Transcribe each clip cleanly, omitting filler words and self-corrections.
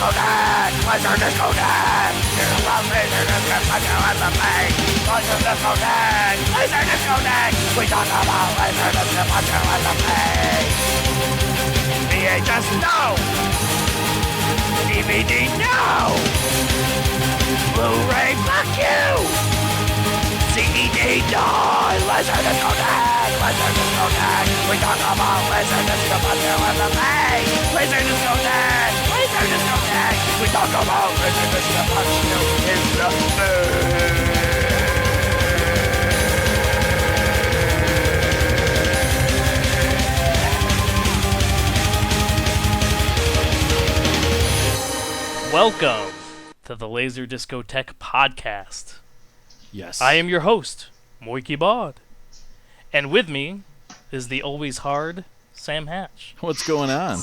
LaserDiscotheque! LaserDiscotheque! You love LaserDisc and put you in the face! LaserDiscotheque! LaserDiscotheque! We talk about LaserDisc and put you in the face! VHS, no! DVD, no! Blu-ray, fuck you! CED, die! LaserDiscotheque! LaserDiscotheque! We talk about LaserDisc and put you in the face! LaserDiscotheque! LaserDiscotheque! We talk about LaserDisc and put you in the face! Welcome to the LaserDiscotheque podcast. Yes. I am your host, Moyke Baud. And with me is the always hard Sam Hatch. What's going on?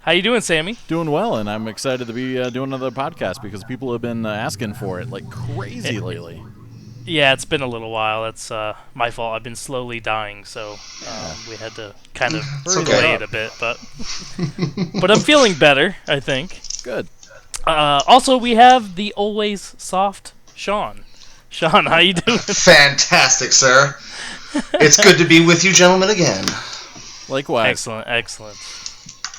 How you doing, Sammy? Doing well, and I'm excited to be doing another podcast because people have been asking for it like crazy lately. Yeah, it's been a little while. That's my fault. I've been slowly dying, so we had to kind of delay it a bit. But I'm feeling better, I think. Good. Also, we have the always soft Shawn. Shawn, how you doing? Fantastic, sir. It's good to be with you gentlemen again. Likewise. Excellent.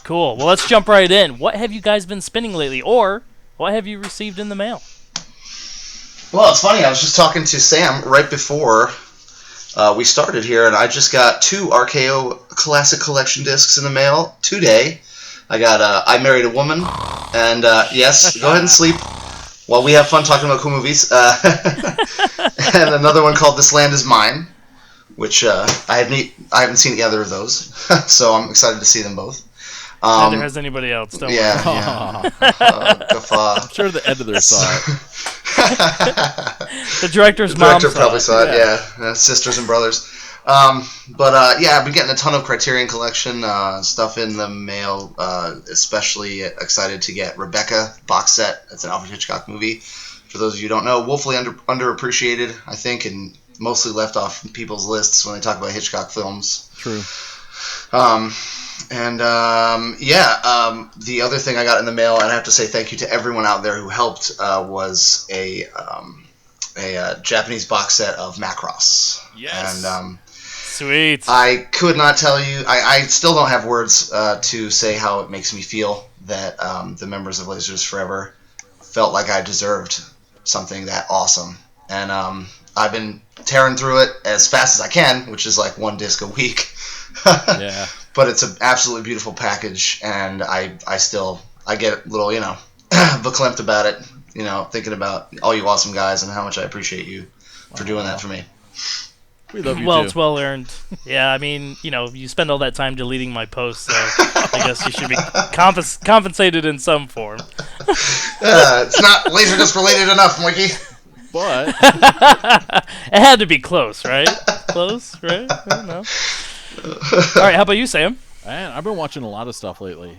Cool. Well, let's jump right in. What have you guys been spinning lately, or what have you received in the mail? Well, it's funny. I was just talking to Sam right before we started here, and I just got 2 RKO Classic Collection discs in the mail today. I got I Married a Woman, and yes, go ahead and sleep while we have fun talking about cool movies. And another one called This Land Is Mine, which I haven't seen either of those, so I'm excited to see them both. Neither has anybody else, don't yeah. I'm sure the editor saw it. The director's the mom director probably saw it, yeah. Sisters and brothers. I've been getting a ton of Criterion Collection stuff in the mail, especially excited to get Rebecca box set. It's an Alfred Hitchcock movie. For those of you who don't know, woefully underappreciated, I think, and mostly left off people's lists when they talk about Hitchcock films. True. The other thing I got in the mail, and I have to say thank you to everyone out there who helped, was a Japanese box set of Macross. Yes. And sweet. I could not tell you. I still don't have words to say how it makes me feel that the members of Lasers Forever felt like I deserved something that awesome. And I've been tearing through it as fast as I can, which is like 1 disc a week. Yeah. But it's an absolutely beautiful package, and I get a little, verklempt about it, thinking about all you awesome guys and how much I appreciate you for doing that for me. We love you Well, too. it's well earned. Yeah, I mean, you spend all that time deleting my posts, so I guess you should be compensated in some form. It's not LaserDisc related enough, Moyke. But it had to be close, right? Close, right? I don't know. All right, how about you, Sam? man, I've been watching a lot of stuff lately.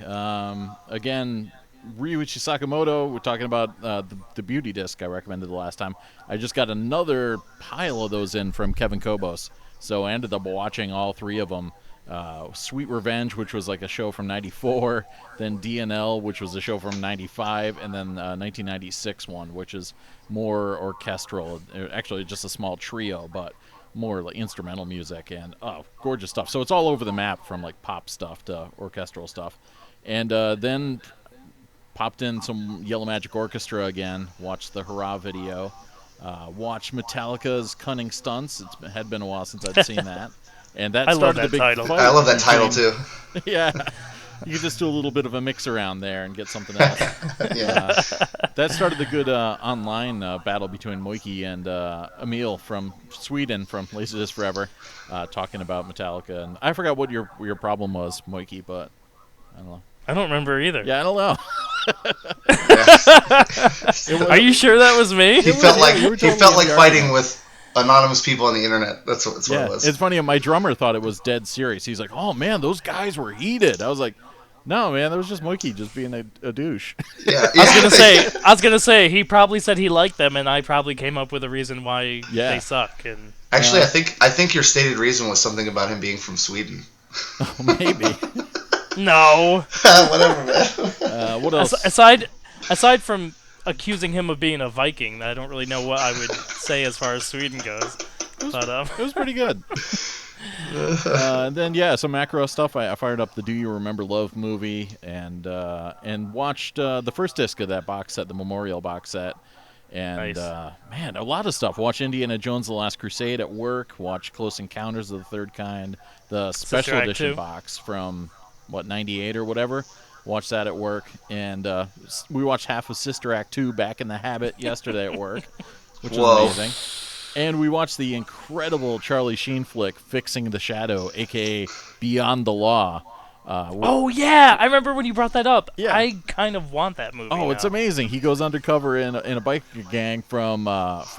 Again, Ryuichi Sakamoto, we're talking about the beauty disc I recommended the last time. I just got another pile of those in from Kevin Kobos, so I ended up watching all 3 of them. Sweet Revenge, which was like a show from 94, then DNL, which was a show from 95, and then 1996 one, which is more orchestral, actually just a small trio, but more like instrumental music, and gorgeous stuff. So it's all over the map, from like pop stuff to orchestral stuff. And then popped in some Yellow Magic Orchestra again, watched the Hurrah video, watched Metallica's Cunning Stunts. It had been a while since I'd seen that. And that I love started that the big title. fight I love that title too. Yeah. You just do a little bit of a mix around there and get something else. Yeah. That started the good online battle between Moyke and Emil from Sweden from LaserDisc Forever, talking about Metallica. And I forgot what your problem was, Moyke, but I don't know. I don't remember either. Yeah, I don't know. Are you sure that was me? He felt like totally fighting with anonymous people on the internet. That's what it was. It's funny. My drummer thought it was dead serious. He's like, "Oh man, those guys were heated." I was like, "No, man, that was just Moyke just being a douche." Yeah. I was gonna say he probably said he liked them, and I probably came up with a reason why they suck. And actually, I think your stated reason was something about him being from Sweden. Maybe. no. Whatever, man. What else? Aside from accusing him of being a Viking, I don't really know what I would say as far as Sweden goes. But It was pretty good. And then some macro stuff. I fired up the Do You Remember Love movie and watched the first disc of that box set, the Memorial box set. And nice. Man, a lot of stuff. Watch Indiana Jones: The Last Crusade at work. Watch Close Encounters of the Third Kind, the special Sister Act edition 2. box from '98 or whatever. Watch that at work, and we watched half of Sister Act 2 Back in the Habit yesterday at work, which is amazing. And we watched the incredible Charlie Sheen flick, Fixing the Shadow, a.k.a. Beyond the Law. Oh, yeah! I remember when you brought that up. Yeah. I kind of want that movie Oh, now. it's amazing. He goes undercover in a biker gang from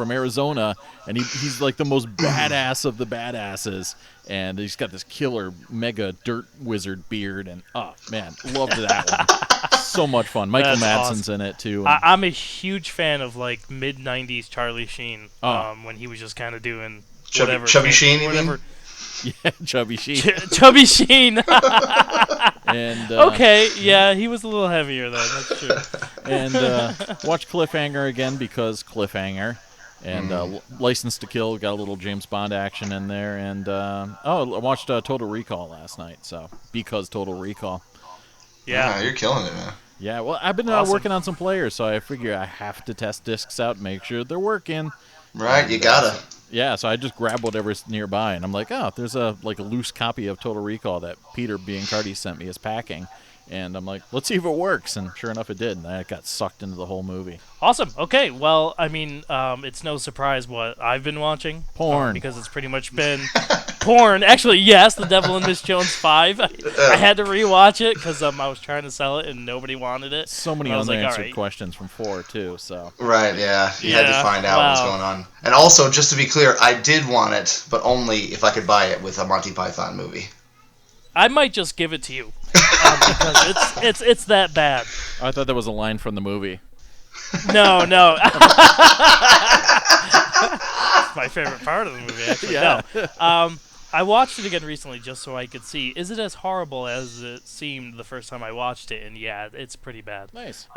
Arizona, and he's like the most badass of the badasses. And he's got this killer mega dirt wizard beard, and oh man, loved that one. So much fun. Michael That's Madsen's awesome. in it too. I'm a huge fan of like mid '90s Charlie Sheen. Oh. When he was just kind of doing Chubby- whatever. Chubby Sheen, you whatever. Yeah, Chubby Sheen. Chubby Sheen. And Okay, yeah, he was a little heavier then. That's true. and watch Cliffhanger again because Cliffhanger. And License to Kill, got a little James Bond action in there. And I watched Total Recall last night. So because Total Recall. Yeah. You're killing it, man. Yeah, well, I've been Awesome. working on some players, so I figure I have to test discs out, make sure they're working. Right, you gotta. Yeah, so I just grab whatever's nearby, and I'm like, oh, there's a loose copy of Total Recall that Peter Biancardi sent me as packing, and I'm like, let's see if it works, and sure enough, it did, and I got sucked into the whole movie. Awesome. Okay. Well, I mean, it's no surprise what I've been watching. Porn. Because it's pretty much been porn. Actually, yes, The Devil and Miss Jones 5. I had to rewatch it because I was trying to sell it and nobody wanted it. So many And I was like, unanswered all right. questions from 4, too, so. Right, yeah. You had to Yeah, find out what's wow. going on. And also, just to be clear, I did want it, but only if I could buy it with a Monty Python movie. I might just give it to you because it's that bad. I thought that was a line from the movie. No. It's my favorite part of the movie, actually. Yeah. No. I watched it again recently just so I could see, is it as horrible as it seemed the first time I watched it? And yeah, it's pretty bad. Nice.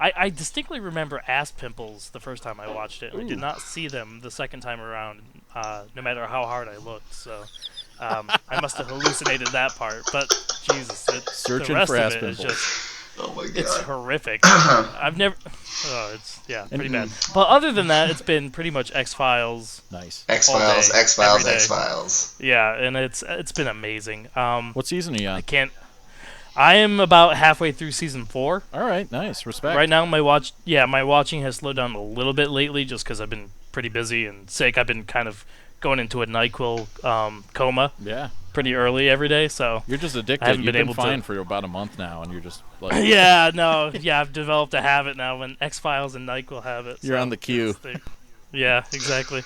I distinctly remember ass pimples the first time I watched it, and I did not see them the second time around, no matter how hard I looked. So I must have hallucinated that part. But Jesus, Searching the rest for of ass it is pimples. Oh just my god. it's horrific. I've never. Oh, it's pretty bad. But other than that, it's been pretty much X-Files. Nice. X-Files, all day, X-Files, every day. X-Files. Yeah, and it's been amazing. What season are you on? I am about halfway through season 4. All right, nice. Respect. Right now, my watching has slowed down a little bit lately, just because I've been pretty busy and sick. I've been kind of going into a NyQuil coma Yeah. pretty early every day, so You're just addicted. haven't You've been been able to- fine for about a month now, and you're just like... yeah, I've developed a habit now when X-Files and NyQuil have it. You're so on the queue. Yeah, exactly.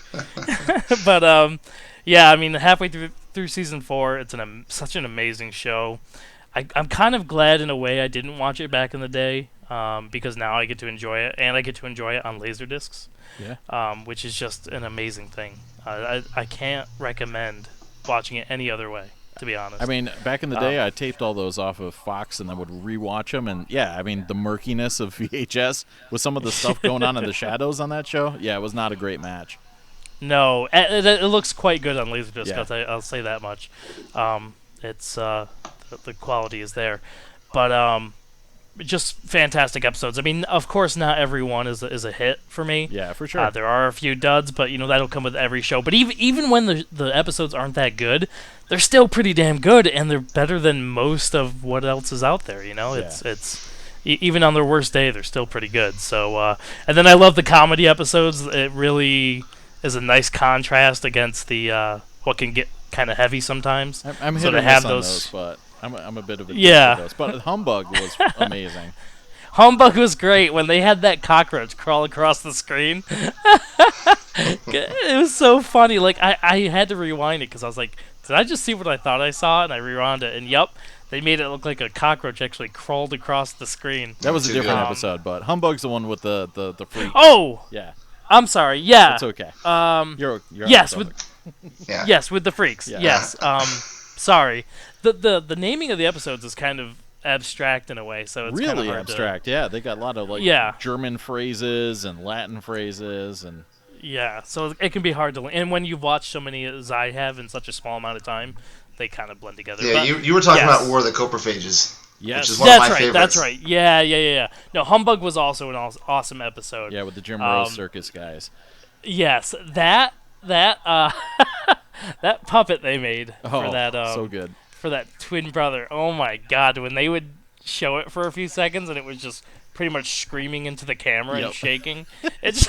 But yeah, I mean, halfway through season 4, it's such an amazing show. I'm kind of glad in a way I didn't watch it back in the day, because now I get to enjoy it, and I get to enjoy it on LaserDiscs, which is just an amazing thing. I can't recommend watching it any other way, to be honest. I mean, back in the day, I taped all those off of Fox and then would rewatch them. And yeah, I mean, the murkiness of VHS with some of the stuff going on in the shadows on that show, yeah, it was not a great match. No, it looks quite good on LaserDisc. Yeah. I'll say that much. It's the quality is there, but just fantastic episodes. I mean, of course, not every one is a hit for me. Yeah, for sure. There are a few duds, but that'll come with every show. But even when the episodes aren't that good, they're still pretty damn good, and they're better than most of what else is out there. It's even on their worst day, they're still pretty good. So, and then I love the comedy episodes. It really is a nice contrast against the what can get kind of heavy sometimes. I'm so hit or to miss have on those, but I'm a bit of a Yeah. for those. But Humbug was amazing. Humbug was great when they had that cockroach crawl across the screen. It was so funny. Like I had to rewind it because I was like, did I just see what I thought I saw? And I rewound it, and yep, they made it look like a cockroach actually crawled across the screen. That was a Too different good. episode, but Humbug's the one with the freak. Oh, Yeah, I'm sorry. Yeah. that's okay. You're Yes, on with Humbug. Yeah. with the freaks. Yeah. Yes. Sorry. The naming of the episodes is kind of abstract in a way, so it's really hard abstract. Yeah, they got a lot of like German phrases and Latin phrases and. Yeah, so it can be hard to. And when you've watched so many as I have in such a small amount of time, they kind of blend together. Yeah, but, you were talking about War of the Coprophages. Yes, which is one of my favorites. That's right. Yeah. No, Humbug was also an awesome episode. Yeah, with the Jim Rose Circus guys. Yes, that that puppet they made for that so good. for that twin brother. Oh my God, when they would show it for a few seconds and it was just pretty much screaming into the camera and shaking. It's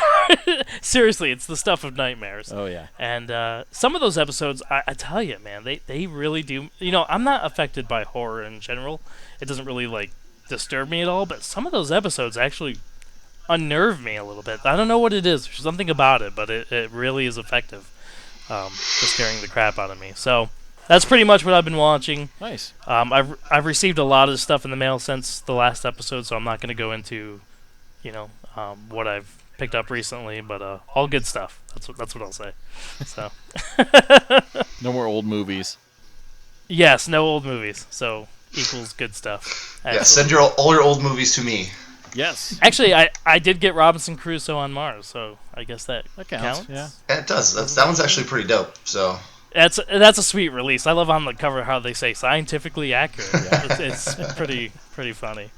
seriously, it's the stuff of nightmares. Oh yeah. And some of those episodes, I tell you, man, they really do. You know, I'm not affected by horror in general. It doesn't really like disturb me at all. But some of those episodes actually unnerve me a little bit. I don't know what it is. There's something about it, but it really is effective. Just scaring the crap out of me. So that's pretty much what I've been watching. Nice. I've received a lot of stuff in the mail since the last episode, so I'm not going to go into, what I've picked up recently, but all good stuff. That's what I'll say. So. No more old movies. Yes, no old movies. So equals good stuff. Yeah, send all your old movies to me. Yes. Actually, I did get Robinson Crusoe on Mars, so I guess that counts. Yeah, it does. That one's actually pretty dope. So. That's a sweet release. I love on the cover how they say scientifically accurate. Yeah. it's pretty funny.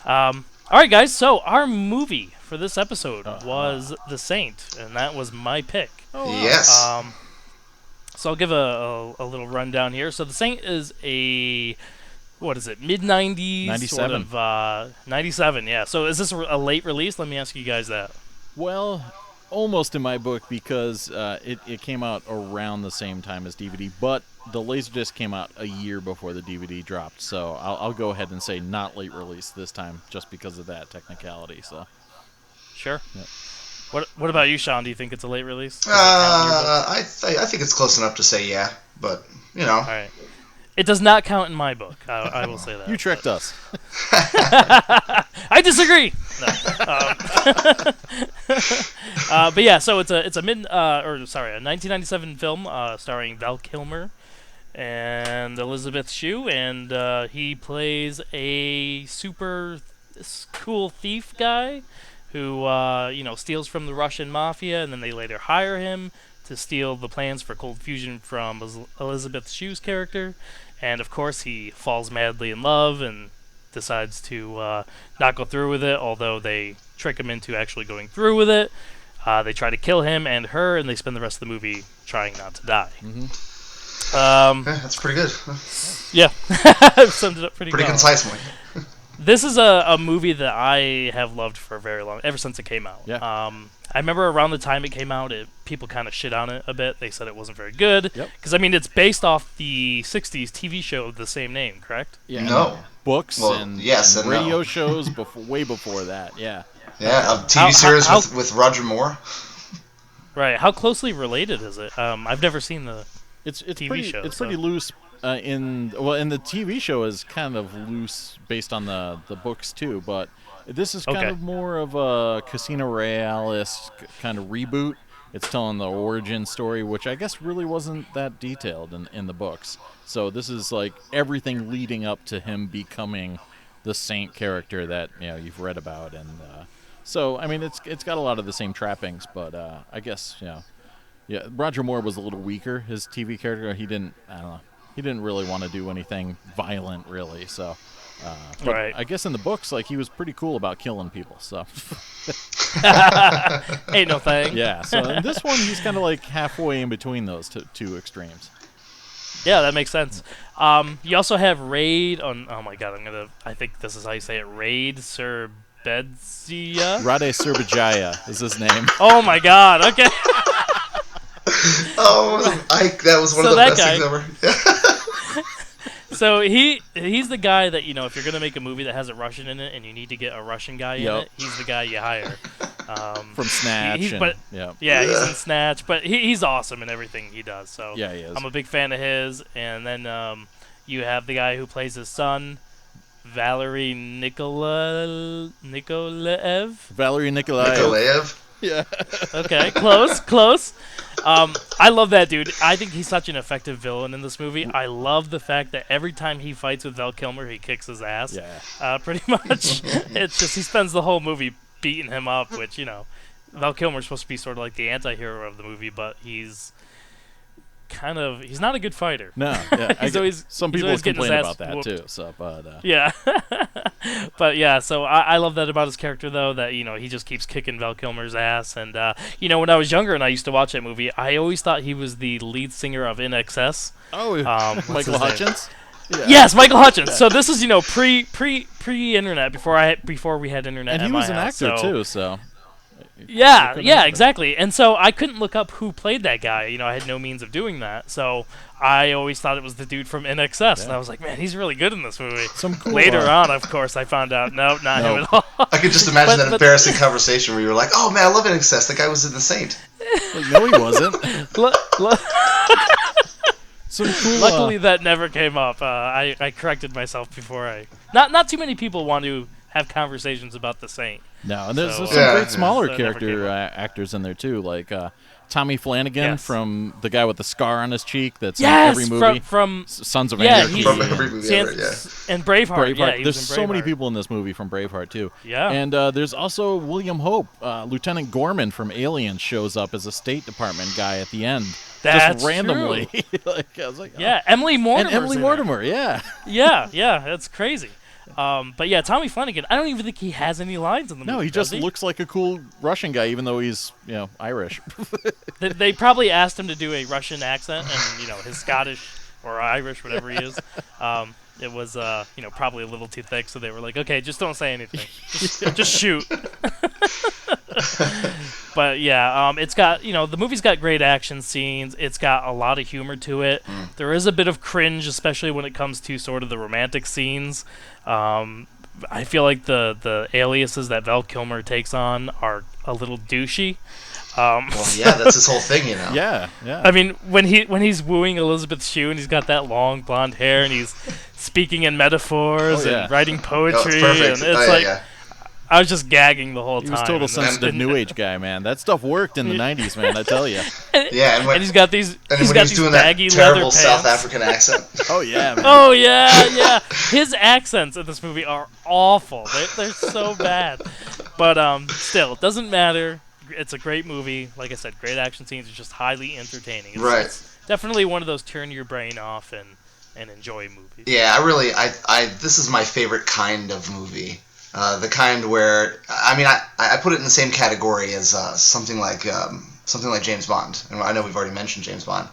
All right, guys. So our movie for this episode was The Saint, and that was my pick. Oh, wow. Yes. So I'll give a little rundown here. So The Saint is a mid-90s? 97. Sort of, 97, yeah. So is this a late release? Let me ask you guys that. Well, almost in my book because it came out around the same time as DVD, but the LaserDisc came out a year before the DVD dropped, so I'll go ahead and say not late release this time just because of that technicality. So, sure. Yep. What about you, Shawn? Do you think it's a late release? I think it's close enough to say yeah, but All right. It does not count in my book. I will say that. You tricked us. I disagree. No. But yeah, so it's a 1997 film starring Val Kilmer and Elizabeth Shue, and he plays a super cool thief guy who steals from the Russian mafia, and then they later hire him to steal the plans for Cold Fusion from Elizabeth Shue's character. And of course he falls madly in love and decides to not go through with it, although they trick him into actually going through with it. They try to kill him and her, and they spend the rest of the movie trying not to die. Mm-hmm. That's pretty good. Yeah. I've summed it up pretty concise, Moyke. This is a movie that I have loved for a very long, ever since it came out. Yeah. I remember around the time it came out, people kind of shit on it a bit. They said it wasn't very good. Because, it's based off the 60s TV show of the same name, correct? Yeah. No. Books and radio shows way before that, yeah. Yeah, a TV series with Roger Moore. Right. How closely related is it? I've never seen the TV show. It's pretty loose. In the TV show is kind of loose based on the books too, but this is kind of more of a Casino Royale-esque kind of reboot. It's telling the origin story, which I guess really wasn't that detailed in the books. So this is like everything leading up to him becoming the Saint character that you've read about, and so it's got a lot of the same trappings, but I guess yeah, Roger Moore was a little weaker. His TV character, he didn't really want to do anything violent, really. So, but I guess in the books, he was pretty cool about killing people. So, ain't no thing. Yeah. So in this one, he's kind of halfway in between those two extremes. Yeah, that makes sense. You also have Raid on. Oh my God, I think this is how you say it. Raid Serbedzia. Rade Serbedzija is his name. Oh my God. Okay. That was one of the best things ever. So he's the guy that if you're gonna make a movie that has a Russian in it and you need to get a Russian guy in it, he's the guy you hire. From Snatch. He's in Snatch, but he's awesome in everything he does. So yeah, he is. I'm a big fan of his. And then you have the guy who plays his son, Valery Nikolaev. Valery Nikolaev. Yeah. Okay, close. I love that dude. I think he's such an effective villain in this movie. I love the fact that every time he fights with Val Kilmer, he kicks his ass. Yeah. Pretty much. It's just he spends the whole movie beating him up, which, Val Kilmer's supposed to be sort of like the anti-hero of the movie, but he's not a good fighter. No, yeah. Some people complain about that whooped. too. So, but yeah, but yeah. So I love that about his character, though. That he just keeps kicking Val Kilmer's ass. And when I was younger and I used to watch that movie, I always thought he was the lead singer of InXS. Oh, Michael Hutchence. Yeah. Yes, Michael Hutchence. So this is pre-internet before we had internet. And he was an actor too. So. Yeah, exactly. And so I couldn't look up who played that guy. I had no means of doing that. So I always thought it was the dude from InXS. And I was like, man, he's really good in this movie. Later on, of course, I found out, no, not him at all. I could just imagine that embarrassing conversation where you were like, oh, man, I love InXS. That guy was in The Saint. No, he wasn't. Luckily, that never came up. I corrected myself before I... Not too many people want to have conversations about The Saint. No, and there's some great smaller character actors in there too, like Tommy Flanagan from the guy with the scar on his cheek that's in every movie. From Sons of Anarchy. From every movie ever, and Braveheart. Yeah, there's so many people in this movie from Braveheart too. Yeah. And there's also William Hope. Lieutenant Gorman from Alien shows up as a State Department guy at the end. That's just randomly. I was like, Emily Mortimer. And Emily Mortimer, yeah, that's crazy. But yeah, Tommy Flanagan, I don't even think he has any lines in the movie. No, he just looks like a cool Russian guy, even though he's, Irish. They probably asked him to do a Russian accent, and, his Scottish or Irish, whatever he is, it was, probably a little too thick, so they were like, okay, just don't say anything. Just shoot. But yeah, it's got, the movie's got great action scenes. It's got a lot of humor to it. There is a bit of cringe, especially when it comes to sort of the romantic scenes. I feel like the aliases that Val Kilmer takes on are a little douchey. Well, yeah, that's his whole thing, Yeah. I mean, when he's wooing Elizabeth Shue and he's got that long blonde hair and he's speaking in metaphors and writing poetry, it's and it's I was just gagging the whole time. He was total sensitive new age guy, man. That stuff worked in the 90s, man, I tell you. And he's got these doing baggy that terrible leather South pants. African accent. Oh, yeah, man. Oh, yeah. His accents in this movie are awful. They're so bad. But still, it doesn't matter. It's a great movie. Like I said, great action scenes. It's just highly entertaining. It's definitely one of those turn your brain off and enjoy movies. Yeah, I this is my favorite kind of movie. The kind where, I put it in the same category as something like James Bond. And I know we've already mentioned James Bond.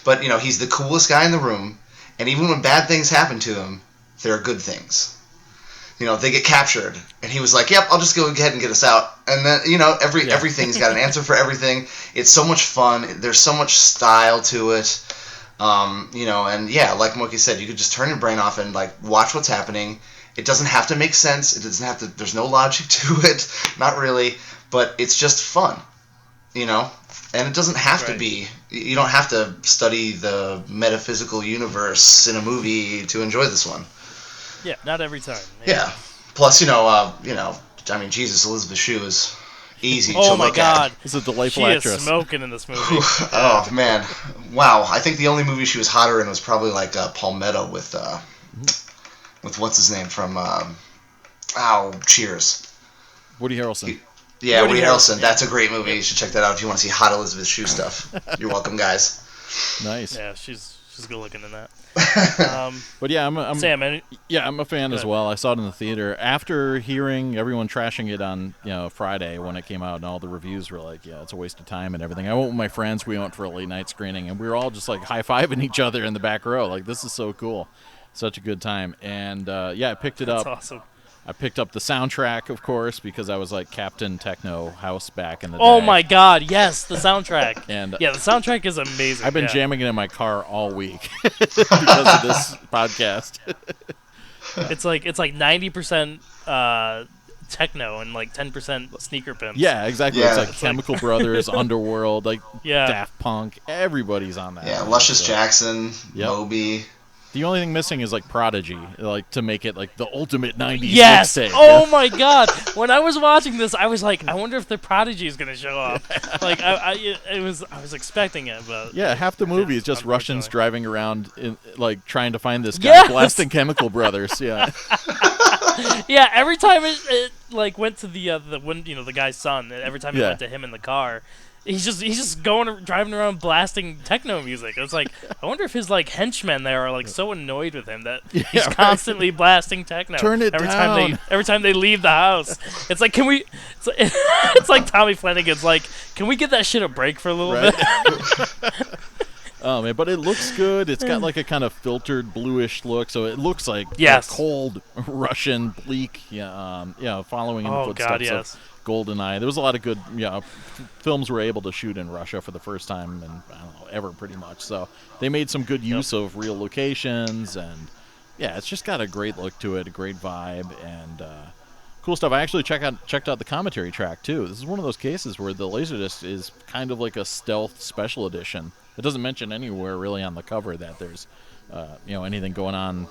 But, he's the coolest guy in the room, and even when bad things happen to him, there are good things. They get captured, and he was like, yep, I'll just go ahead and get us out. And then, everything's got an answer for everything. It's so much fun. There's so much style to it. And yeah, like Moyke said, you could just turn your brain off and, watch what's happening. It doesn't have to make sense. It doesn't have to. There's no logic to it, not really. But it's just fun, And it doesn't have to be. You don't have to study the metaphysical universe in a movie to enjoy this one. Yeah, not every time. Yeah. Plus, Jesus, Elizabeth Shue is easy to look at. Oh my God, This is a delightful she actress. is smoking in this movie. Oh man, wow! I think the only movie she was hotter in was probably Palmetto with what's his name from Cheers. Woody Harrelson. Yeah, Woody Harrelson. Yeah. That's a great movie. You should check that out if you want to see hot Elizabeth Shue stuff. You're welcome, guys. Nice. Yeah, she's good looking in that. But yeah, I'm Sam, I'm a fan as well. I saw it in the theater after hearing everyone trashing it on Friday when it came out, and all the reviews were like, yeah, it's a waste of time and everything. I went with my friends. We went for a late night screening, and we were all just high-fiving each other in the back row. Like, this is so cool. Such a good time. And I picked it up. That's awesome. I picked up the soundtrack, of course, because I was like Captain Techno House back in the day. Oh my God, yes, the soundtrack. And yeah, the soundtrack is amazing. I've been jamming it in my car all week because of this podcast. It's like 90% techno and 10% sneaker pimps. Yeah, exactly. Yeah. It's Chemical Brothers, Underworld, Daft Punk. Everybody's on that. Yeah, Luscious Jackson, Moby. The only thing missing is like Prodigy, like to make it like the ultimate '90s Yes. mixtape. Oh my God. When I was watching this, I was like, I wonder if the Prodigy is gonna show up. Like I was expecting it, but Yeah, half the movie is just Russians unfortunately. driving around, like trying to find this guy, Yes! blasting Chemical Brothers. Yeah, Yeah, every time it like went to the when the guy's son, every time it Yeah. went to him in the car, he's just driving around blasting techno music. It's like I wonder if his like henchmen there are like so annoyed with him that he's right. constantly blasting techno. Turn it down. Every time they leave the house, it's like it's like Tommy Flanagan's like, can we get that shit a break for a little Right. bit? Oh man, but it looks good. It's got like a kind of filtered bluish look, so it looks like Yes. a cold Russian bleak. Following in the Oh, footsteps God, yes. of GoldenEye. There was a lot of good, films were able to shoot in Russia for the first time, and I don't know, ever pretty much. So they made some good use of real locations, and yeah, it's just got a great look to it, a great vibe, and cool stuff. I actually checked out the commentary track too. This is one of those cases where the LaserDisc is kind of like a stealth special edition. It doesn't mention anywhere really on the cover that there's anything going on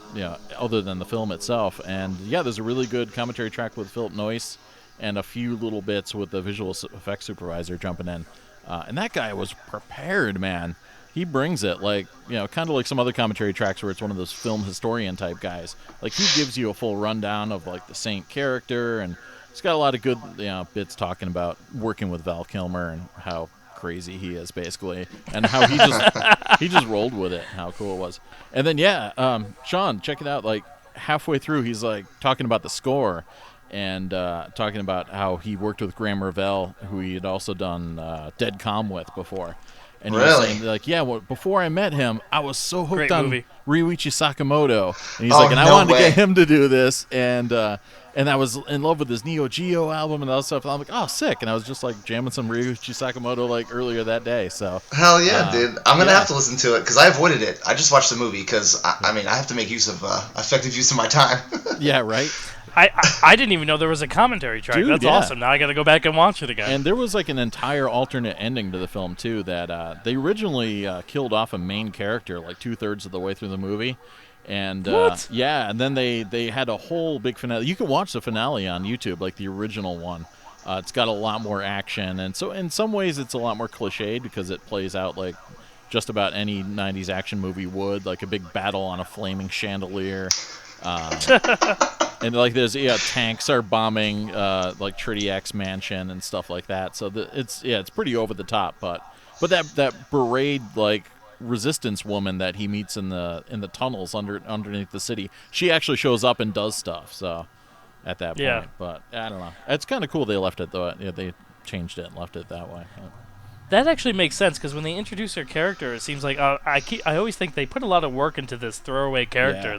other than the film itself. And yeah, there's a really good commentary track with Phillip Noyce and a few little bits with the visual effects supervisor jumping in. And that guy was prepared, man. He brings it, like, kind of like some other commentary tracks where it's one of those film historian type guys. Like, he gives you a full rundown of, like, the Saint character, and he's got a lot of good, bits talking about working with Val Kilmer and how crazy he is, basically, and how he just rolled with it, and how cool it was. And then, Shawn, check it out. Like, halfway through, he's, like, talking about the score, and talking about how he worked with Graham Revell, who he had also done Dead Calm with before. And he was saying, like, before I met him, I was so hooked Great on movie. Ryuichi Sakamoto. And he's I wanted to get him to do this. And I was in love with his Neo Geo album and all that stuff. And I'm like, oh, sick. And I was just, like, jamming some Ryuichi Sakamoto, like, earlier that day. So Hell yeah, dude. I'm going to have to listen to it because I avoided it. I just watched the movie because, I have to make use of effective use of my time. Yeah, right? I didn't even know there was a commentary track. Dude, That's yeah. awesome. Now I got to go back and watch it again. And there was like an entire alternate ending to the film too that they originally killed off a main character like 2/3 of the way through the movie, and What? and then they had a whole big finale. You can watch the finale on YouTube, like the original one. It's got a lot more action, and so in some ways it's a lot more cliched because it plays out like just about any '90s action movie would, like a big battle on a flaming chandelier. And like there's tanks are bombing like Tridiac's mansion and stuff like that. So it's pretty over the top, but that berate like resistance woman that he meets in the tunnels underneath the city, she actually shows up and does stuff. So at that point, but I don't know. It's kind of cool they left it though. Yeah, they changed it and left it that way. That actually makes sense because when they introduce her character, it seems like I always think they put a lot of work into this throwaway character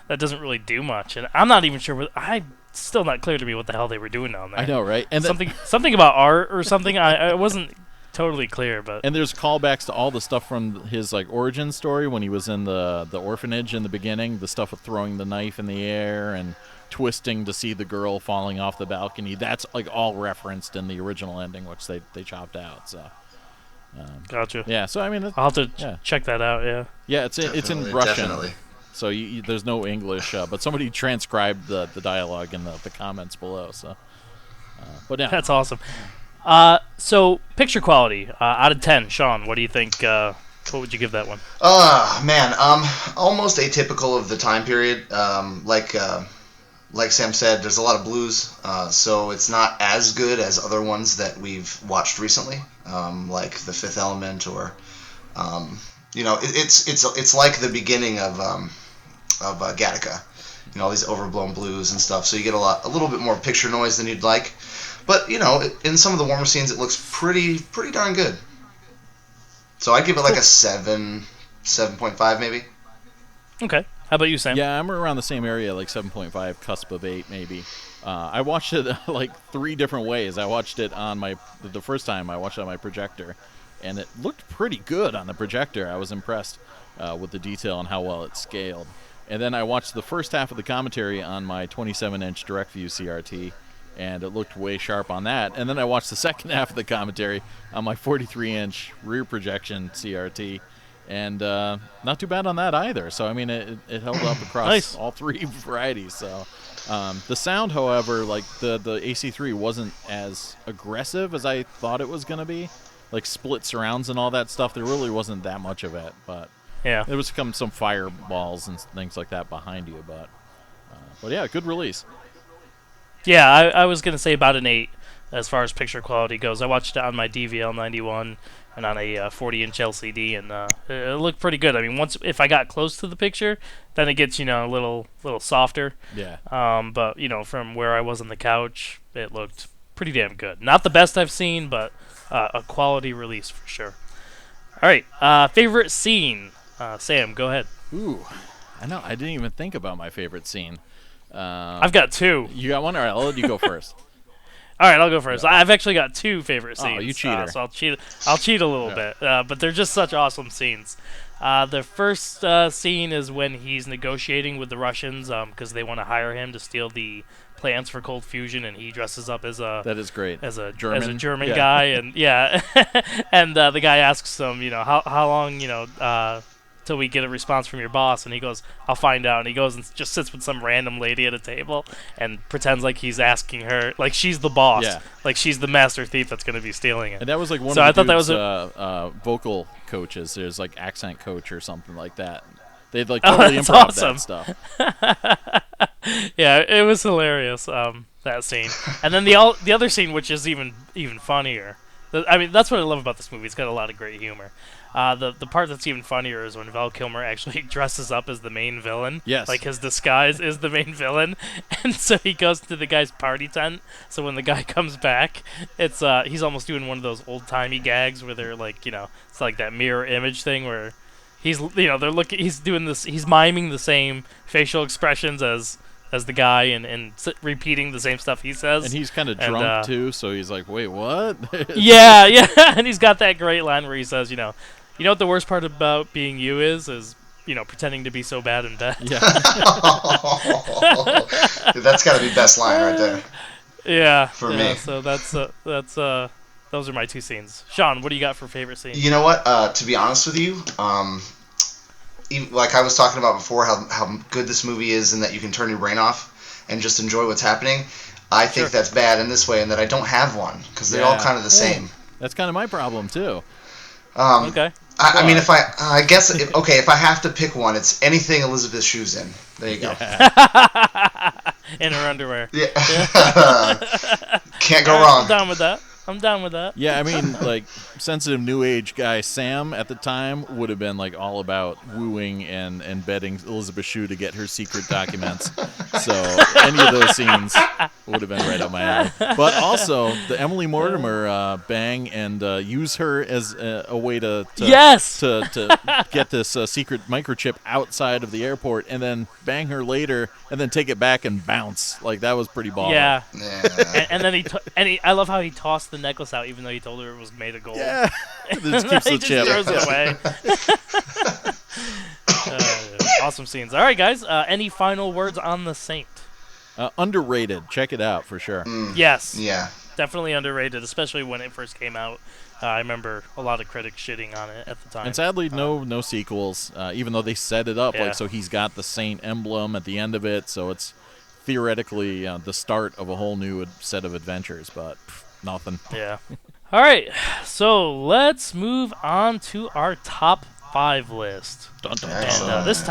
that doesn't really do much, and I'm not even sure. I'm still not clear to me what the hell they were doing down there. I know, right? And something about art or something. I wasn't totally clear, but and there's callbacks to all the stuff from his like origin story when he was in the orphanage in the beginning. The stuff with throwing the knife in the air and twisting to see the girl falling off the balcony. That's like all referenced in the original ending, which they chopped out. So, gotcha. yeah. So I mean, I'll have to check that out. Yeah. Yeah, it's in Russian. Definitely. So there's no English, but somebody transcribed the dialogue in the comments below. So, but yeah, That's awesome. So picture quality out of 10, Shawn. What do you think? What would you give that one? Man, almost atypical of the time period. Like Sam said, there's a lot of blues, so it's not as good as other ones that we've watched recently, like The Fifth Element, or it's like the beginning of Gattaca, all these overblown blues and stuff. So you get a little bit more picture noise than you'd like, but in some of the warmer scenes, it looks pretty darn good. So I'd give it like a 7.5 maybe. Okay. How about you, Sam? yeah, I'm around the same area, like 7.5, cusp of 8 maybe. I watched it like 3 different ways. I watched it on the first time I watched it on my projector, and it looked pretty good on the projector. I was impressed with the detail and how well it scaled. And then I watched the first half of the commentary on my 27-inch DirectView CRT, and it looked way sharp on that. And then I watched the second half of the commentary on my 43-inch rear projection CRT, And not too bad on that either. So, I mean, it held up across all three varieties. So, the sound, however, like the AC3 wasn't as aggressive as I thought it was going to be. Like split surrounds and all that stuff, there really wasn't that much of it. But Yeah. there was some fireballs and things like that behind you. But yeah, good release. Yeah, I was going to say about an 8 as far as picture quality goes. I watched it on my DVL 91 and on a 40-inch LCD, and it looked pretty good. I mean, if I got close to the picture, then it gets, a little softer. Yeah. But, from where I was on the couch, it looked pretty damn good. Not the best I've seen, but a quality release for sure. All right, favorite scene. Sam, go ahead. Ooh, I know. I didn't even think about my favorite scene. I've got 2. You got one? All right, I'll let you go first. All right, I'll go first. I've actually got 2 favorite scenes. Oh, you cheater. So I'll cheat a little bit, but they're just such awesome scenes. The first scene is when he's negotiating with the Russians because they want to hire him to steal the plans for cold fusion, and he dresses up as a that is great as a German guy, and and the guy asks him, how long till we get a response from your boss, and he goes, I'll find out, and he goes and just sits with some random lady at a table and pretends like he's asking her, like she's the boss, like she's the master thief that's going to be stealing it. And that was like one so of I the thought dude's, that was vocal coaches. There's like accent coach or something like that. They'd like totally improv awesome. that stuff. Yeah, it was hilarious, that scene. And then the other scene, which is even funnier. I mean, that's what I love about this movie. It's got a lot of great humor. The part that's even funnier is when Val Kilmer actually dresses up as the main villain. Yes. Like his disguise is the main villain, and so he goes to the guy's party tent. So when the guy comes back, it's he's almost doing one of those old timey gags where they're like, it's like that mirror image thing where he's he's doing this, he's miming the same facial expressions as the guy and repeating the same stuff he says. And he's kind of drunk too, so he's like, wait, what? yeah, and he's got that great line where he says, you know what the worst part about being you is pretending to be so bad in bed. Yeah. That's got to be best line right there. Yeah. For me. So that's those are my 2 scenes. Shawn, what do you got for favorite scene? You know what? To be honest with you, like I was talking about before, how good this movie is and that you can turn your brain off and just enjoy what's happening. I think that's bad in this way, and that I don't have one because they're all kind of the same. That's kind of my problem too. Okay. I mean, if I guess if I have to pick one, it's anything Elizabeth Shue's in. There you go. In her underwear. Yeah. Can't go wrong. I'm down with that. Yeah, I mean, like, sensitive new age guy Sam at the time would have been like all about wooing and betting Elizabeth Shue to get her secret documents. So any of those scenes would have been right up my alley. But also the Emily Mortimer bang and use her as a way to get this secret microchip outside of the airport, and then bang her later, and then take it back and bounce. Like, that was pretty baller. Yeah. and then I love how he tossed the necklace out, even though he told her it was made of gold. Yeah. Just keeps the chip. Throws it away. Awesome scenes. All right, guys. Any final words on The Saint? Underrated. Check it out for sure. Yes. Yeah. Definitely underrated, especially when it first came out. I remember a lot of critics shitting on it at the time. And sadly, no sequels, even though they set it up so he's got the Saint emblem at the end of it, so it's theoretically the start of a whole new set of adventures, but nothing. Yeah. All right, so let's move on to our top 5 list. Dun, dun, dun. And this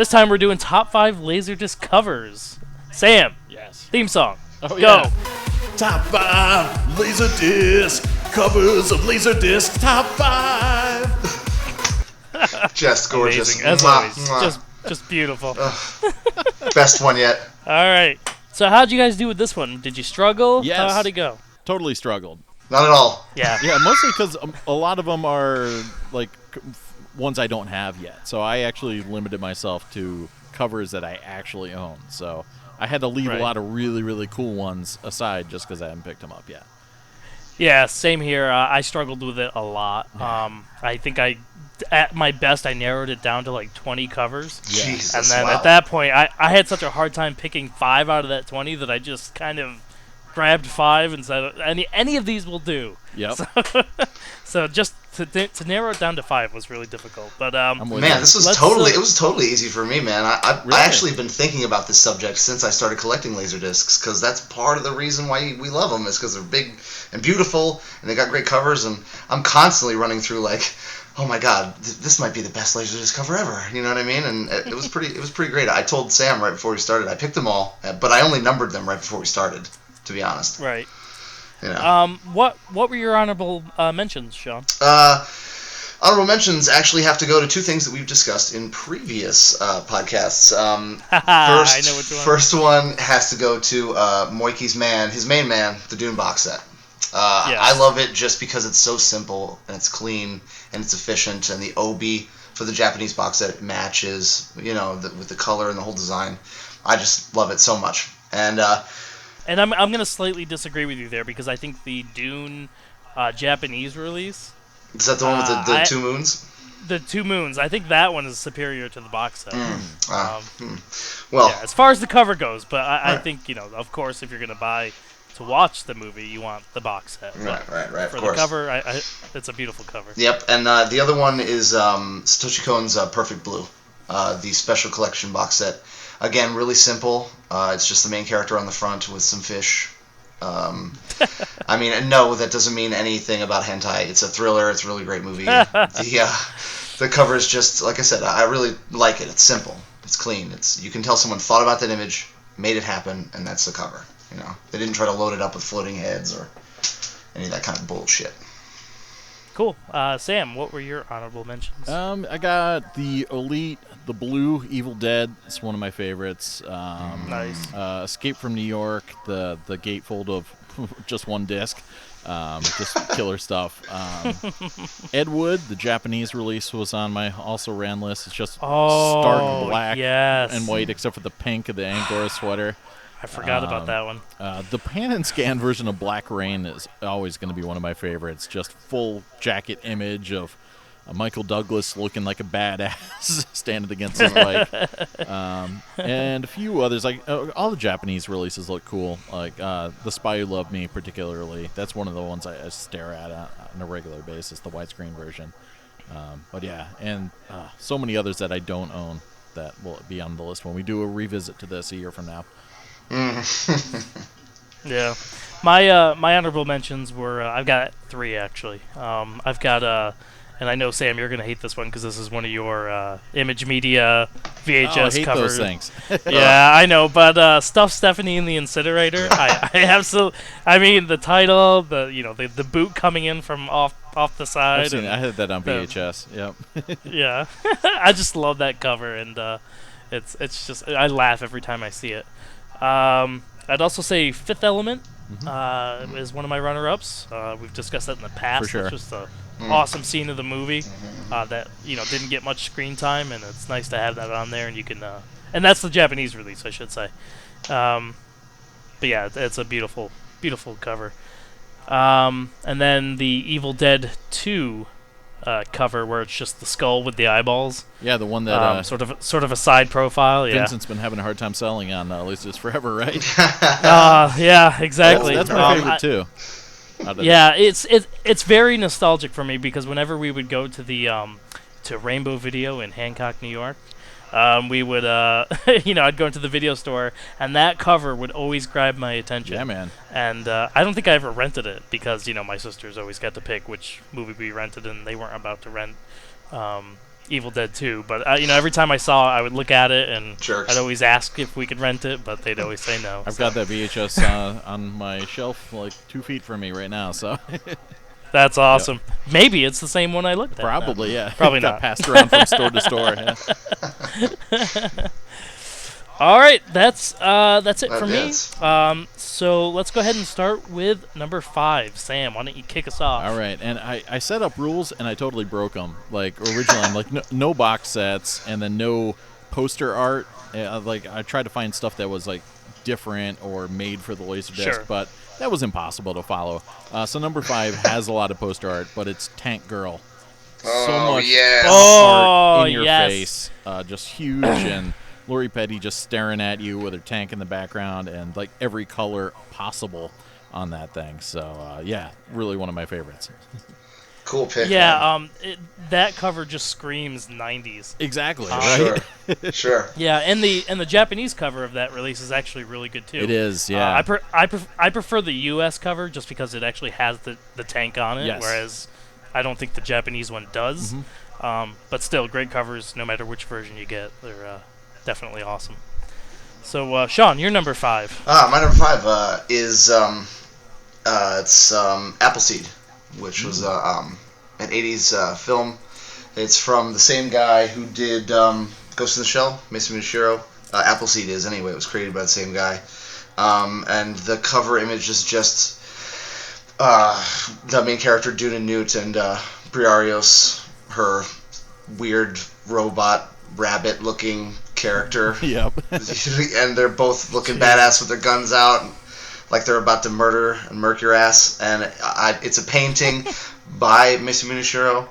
time we're doing top 5 LaserDisc covers. Sam. Yes. Theme song. Oh, Go. Yeah. Top 5 LaserDisc covers of LaserDisc. Top 5. Just gorgeous. Amazing, as always. Just beautiful. Best one yet. All right. So how'd you guys do with this one? Did you struggle? Yes. How'd it go? Totally struggled. Not at all. Yeah. Yeah, mostly because a lot of them are like ones I don't have yet. So I actually limited myself to covers that I actually own. So I had to leave a lot of really, really cool ones aside just because I haven't picked them up yet. Yeah, same here. I struggled with it a lot. I think at my best, I narrowed it down to like 20 covers. Jesus, and then at that point, I had such a hard time picking 5 out of that 20 that I just kind of grabbed 5 and said, any of these will do. Yep. So just to narrow it down to 5 was really difficult. But I'm with Man, you. this was it was totally easy for me, man. I Really? actually been thinking about this subject since I started collecting Laserdiscs, because that's part of the reason why we love them, is because they're big and beautiful, and they got great covers, and I'm constantly running through like, oh my god, this might be the best Laserdisc cover ever. You know what I mean? And it was pretty great. I told Sam right before we started, I picked them all, but I only numbered them right before we started, to be honest. right. You know. What were your honorable mentions, Shawn? Honorable mentions actually have to go to two things that we've discussed in previous podcasts. I know which one. First one has to go to Moyke's his main man, the Dune box set. Yes. I love it just because it's so simple and it's clean and it's efficient, and the obi for the Japanese box set matches, with the color and the whole design. I just love it so much. And I'm going to slightly disagree with you there, because I think the Dune Japanese release, is that the one with the two moons? the 2 moons, I think that one is superior to the box set. Well, yeah, as far as the cover goes, but I Right. think, of course, if you're going to buy to watch the movie, you want the box set. But right, of for course. the cover, it's a beautiful cover. Yep, and the other one is Satoshi Kon's Perfect Blue, the special collection box set. Again, really simple. It's just the main character on the front with some fish. I mean, and no, that doesn't mean anything about hentai. It's a thriller. It's a really great movie. The cover is just, like I said, I really like it. It's simple. It's clean. You can tell someone thought about that image, made it happen, and that's the cover. They didn't try to load it up with floating heads or any of that kind of bullshit. Cool. Sam, what were your honorable mentions? I got the Elite, the Blue Evil Dead. It's one of my favorites. Nice. Escape from New York, the gatefold of just one disc. Just killer stuff. Ed Wood, the Japanese release, was on my also ran list. It's just stark black and white, except for the pink of the Angora sweater. I forgot about that one. The pan and scan version of Black Rain is always going to be one of my favorites. Just full jacket image of Michael Douglas looking like a badass standing against his bike. And a few others. Like all the Japanese releases look cool. Like The Spy Who Loved Me particularly. That's one of the ones I stare at on a regular basis, the widescreen version. But yeah, and so many others that I don't own that will be on the list when we do a revisit to this a year from now. Yeah, my honorable mentions were I've got 3 actually. I've got and I know Sam, you're gonna hate this one because this is one of your Image Media VHS I hate covers. those things. Yeah, I know, but Stuff Stephanie in the Incinerator. I absolutely. I mean, the title, the boot coming in from off the side. I've seen it. I had that on VHS. Yep. Yeah, I just love that cover, and it's just I laugh every time I see it. I'd also say Fifth Element is one of my runner-ups. We've discussed that in the past. For sure. It's just an awesome scene of the movie that didn't get much screen time, and it's nice to have that on there. And you can, and that's the Japanese release, I should say. But yeah, it's a beautiful, beautiful cover. And then the Evil Dead 2 cover, where it's just the skull with the eyeballs. Yeah, the one that sort of a side profile. Yeah. Vincent's been having a hard time selling on LaserDisc forever, right? Yeah, exactly. That's my favorite too. Yeah, it's very nostalgic for me, because whenever we would go to the to Rainbow Video in Hancock, New York, we would I'd go into the video store, and that cover would always grab my attention. Yeah, man. And I don't think I ever rented it, because my sisters always got to pick which movie we rented, and they weren't about to rent Evil Dead 2. But every time I saw it, I would look at it, and Jerks. I'd always ask if we could rent it, but they'd always say no. I've got that VHS on my shelf like 2 feet from me right now, so That's awesome. Yep. Maybe it's the same one I looked at. Probably, yeah. Probably got not. Passed around from store to store. Yeah. All right, that's it for me. So let's go ahead and start with number 5. Sam, why don't you kick us off? All right, and I set up rules and I totally broke them. Like originally, I'm like no box sets, and then no poster art. Like I tried to find stuff that was like different or made for the LaserDisc, but that was impossible to follow. So number 5 has a lot of poster art, but it's Tank Girl. So much art in your face, just huge, and Lori Petty just staring at you with her tank in the background, and like every color possible on that thing. So yeah, really one of my favorites. Cool pick. Yeah, that cover just screams 90s. Exactly. Right. Sure. Yeah, and the Japanese cover of that release is actually really good too. It is. Yeah. I prefer the U.S. cover just because it actually has the tank on it, Yes. whereas I don't think the Japanese one does. But still, great covers no matter which version you get. They're definitely awesome. So, Shawn, you're number 5. My number 5 is it's Appleseed, which was an 80s film. It's from the same guy who did Ghost in the Shell, Mason Michiro. Appleseed is, anyway. It was created by the same guy. And the cover image is just the main character, Duna Newt, and Briarios, her weird robot rabbit-looking character. Yep. And they're both looking badass with their guns out, like they're about to murder and murk your ass. And it's a painting by Mason Michiro,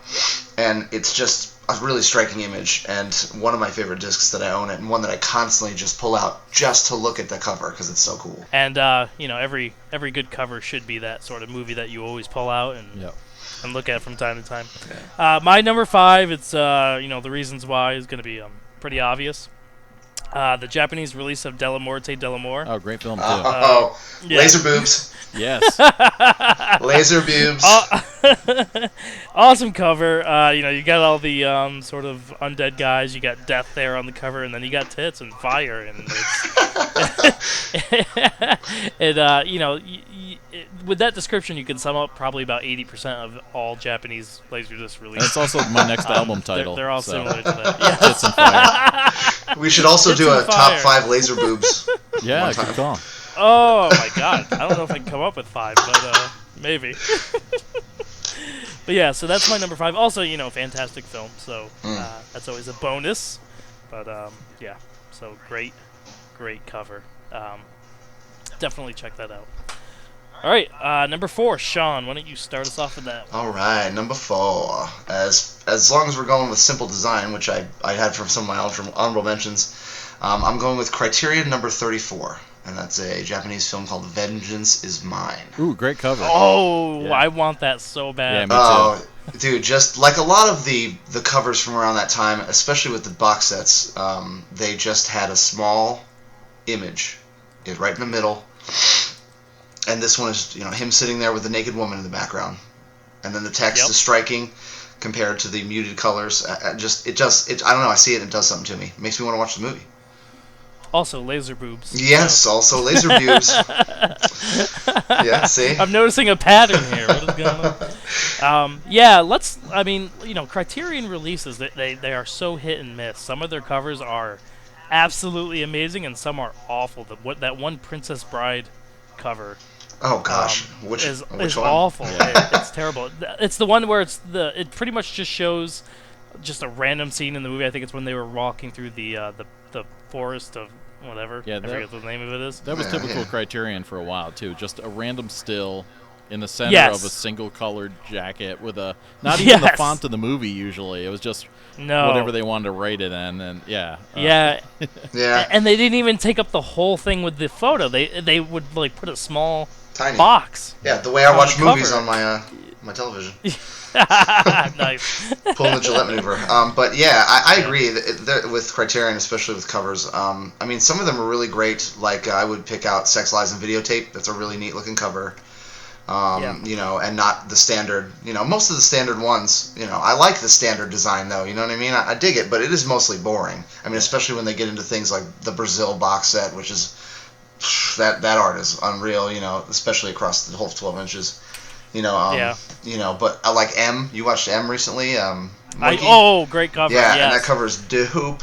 and it's just a really striking image, and one of my favorite discs that I own, and one that I constantly just pull out just to look at the cover because it's so cool. And every good cover should be that sort of movie that you always pull out and look at from time to time. Yeah. My number 5, it's the reasons why is going to be pretty obvious. The Japanese release of Della Morte Della More. Oh, great film too. Yeah. Laser boobs. Yes. Laser boobs. Awesome cover. You got all the sort of undead guys. You got death there on the cover, and then you got tits and fire, and with that description, you can sum up probably about 80% of all Japanese LaserDisc releases. That's also my next album title. They're all so. similar to that. Yeah. Tits and fire. We should also Tits do a and top fire. 5 laser boobs. Yeah, One time. good call. Oh my god! I don't know if I can come up with 5, but maybe. But yeah, so that's my number 5. Also, fantastic film. So that's always a bonus. But yeah, so great cover. Definitely check that out. All right, number 4, Shawn. Why don't you start us off with that? All right, number 4. As long as we're going with simple design, which I had from some of my honorable mentions, I'm going with Criterion number 34, and that's a Japanese film called Vengeance Is Mine. Ooh, great cover. Oh, Yeah. I want that so bad. Yeah, me Oh, dude, just like a lot of the covers from around that time, especially with the box sets, they just had a small image, right in the middle. And this one is, him sitting there with a naked woman in the background, and then the text is striking compared to the muted colors. I don't know. I see it and it does something to me. It makes me want to watch the movie. Also, laser boobs. Yes, also laser boobs. Yeah, see. I'm noticing a pattern here. What is going on? Criterion releases, they are so hit and miss. Some of their covers are absolutely amazing, and some are awful. That one Princess Bride cover. Oh gosh, which is one? awful. Yeah. It's terrible. It's the one where it pretty much just shows just a random scene in the movie. I think it's when they were walking through the forest of whatever. Yeah, I forget what the name of it is. That was typical Criterion for a while too. Just a random still in the center of a single colored jacket with not even the font of the movie. Usually, it was just whatever they wanted to write it in, and yeah. And they didn't even take up the whole thing with the photo. They would put a small tiny box. Yeah, the way I watch movies cover. on my television. Nice. Pulling the Gillette maneuver. But yeah, I agree with Criterion, especially with covers. Some of them are really great. Like I would pick out Sex, Lies, and Videotape. That's a really neat looking cover. And not the standard. Most of the standard ones. I like the standard design though. You know what I mean? I dig it, but it is mostly boring. Especially when they get into things like the Brazil box set, which is that art is unreal. Especially across the whole 12 inches. But I like M. You watched M recently? Great cover. Yeah, yes. and that cover's dope.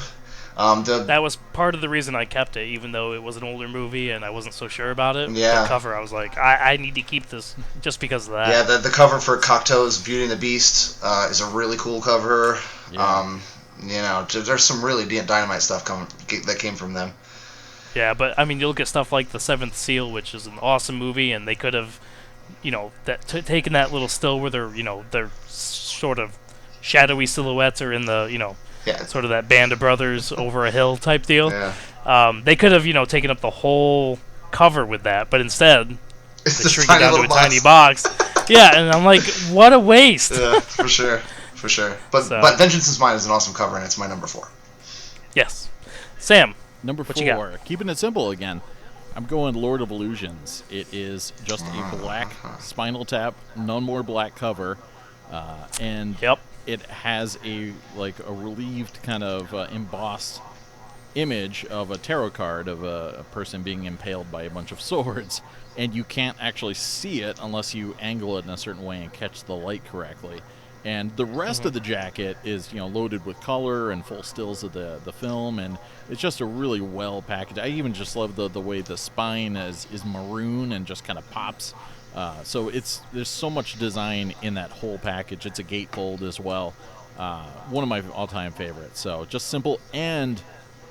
That was part of the reason I kept it, even though it was an older movie and I wasn't so sure about it. Yeah. The cover, I was like, I need to keep this just because of that. Yeah, the cover for Cocteau's Beauty and the Beast is a really cool cover. Yeah. There's some really dynamite stuff that came from them. Yeah, but you look at stuff like The Seventh Seal, which is an awesome movie, and they could have, taken that little still where their sort of shadowy silhouettes are in the, sort of that band of brothers over a hill type deal. Yeah. They could have, taken up the whole cover with that, but instead It's they this shrink it tiny down to little a tiny box. Yeah, and I'm like, what a waste. Yeah, for sure. But Vengeance is Mine is an awesome cover, and it's my number 4. Yes. Sam, Number what you got? 4, keeping it simple again. I'm going Lord of Illusions. It is just a black Spinal Tap, none more black cover, and it has a relieved kind of embossed image of a tarot card of a person being impaled by a bunch of swords, and you can't actually see it unless you angle it in a certain way and catch the light correctly. And the rest of the jacket is, loaded with color and full stills of the film, and it's just a really well packaged. I even just love the way the spine is maroon and just kind of pops. So there's so much design in that whole package. It's a gatefold as well. One of my all-time favorites. So just simple and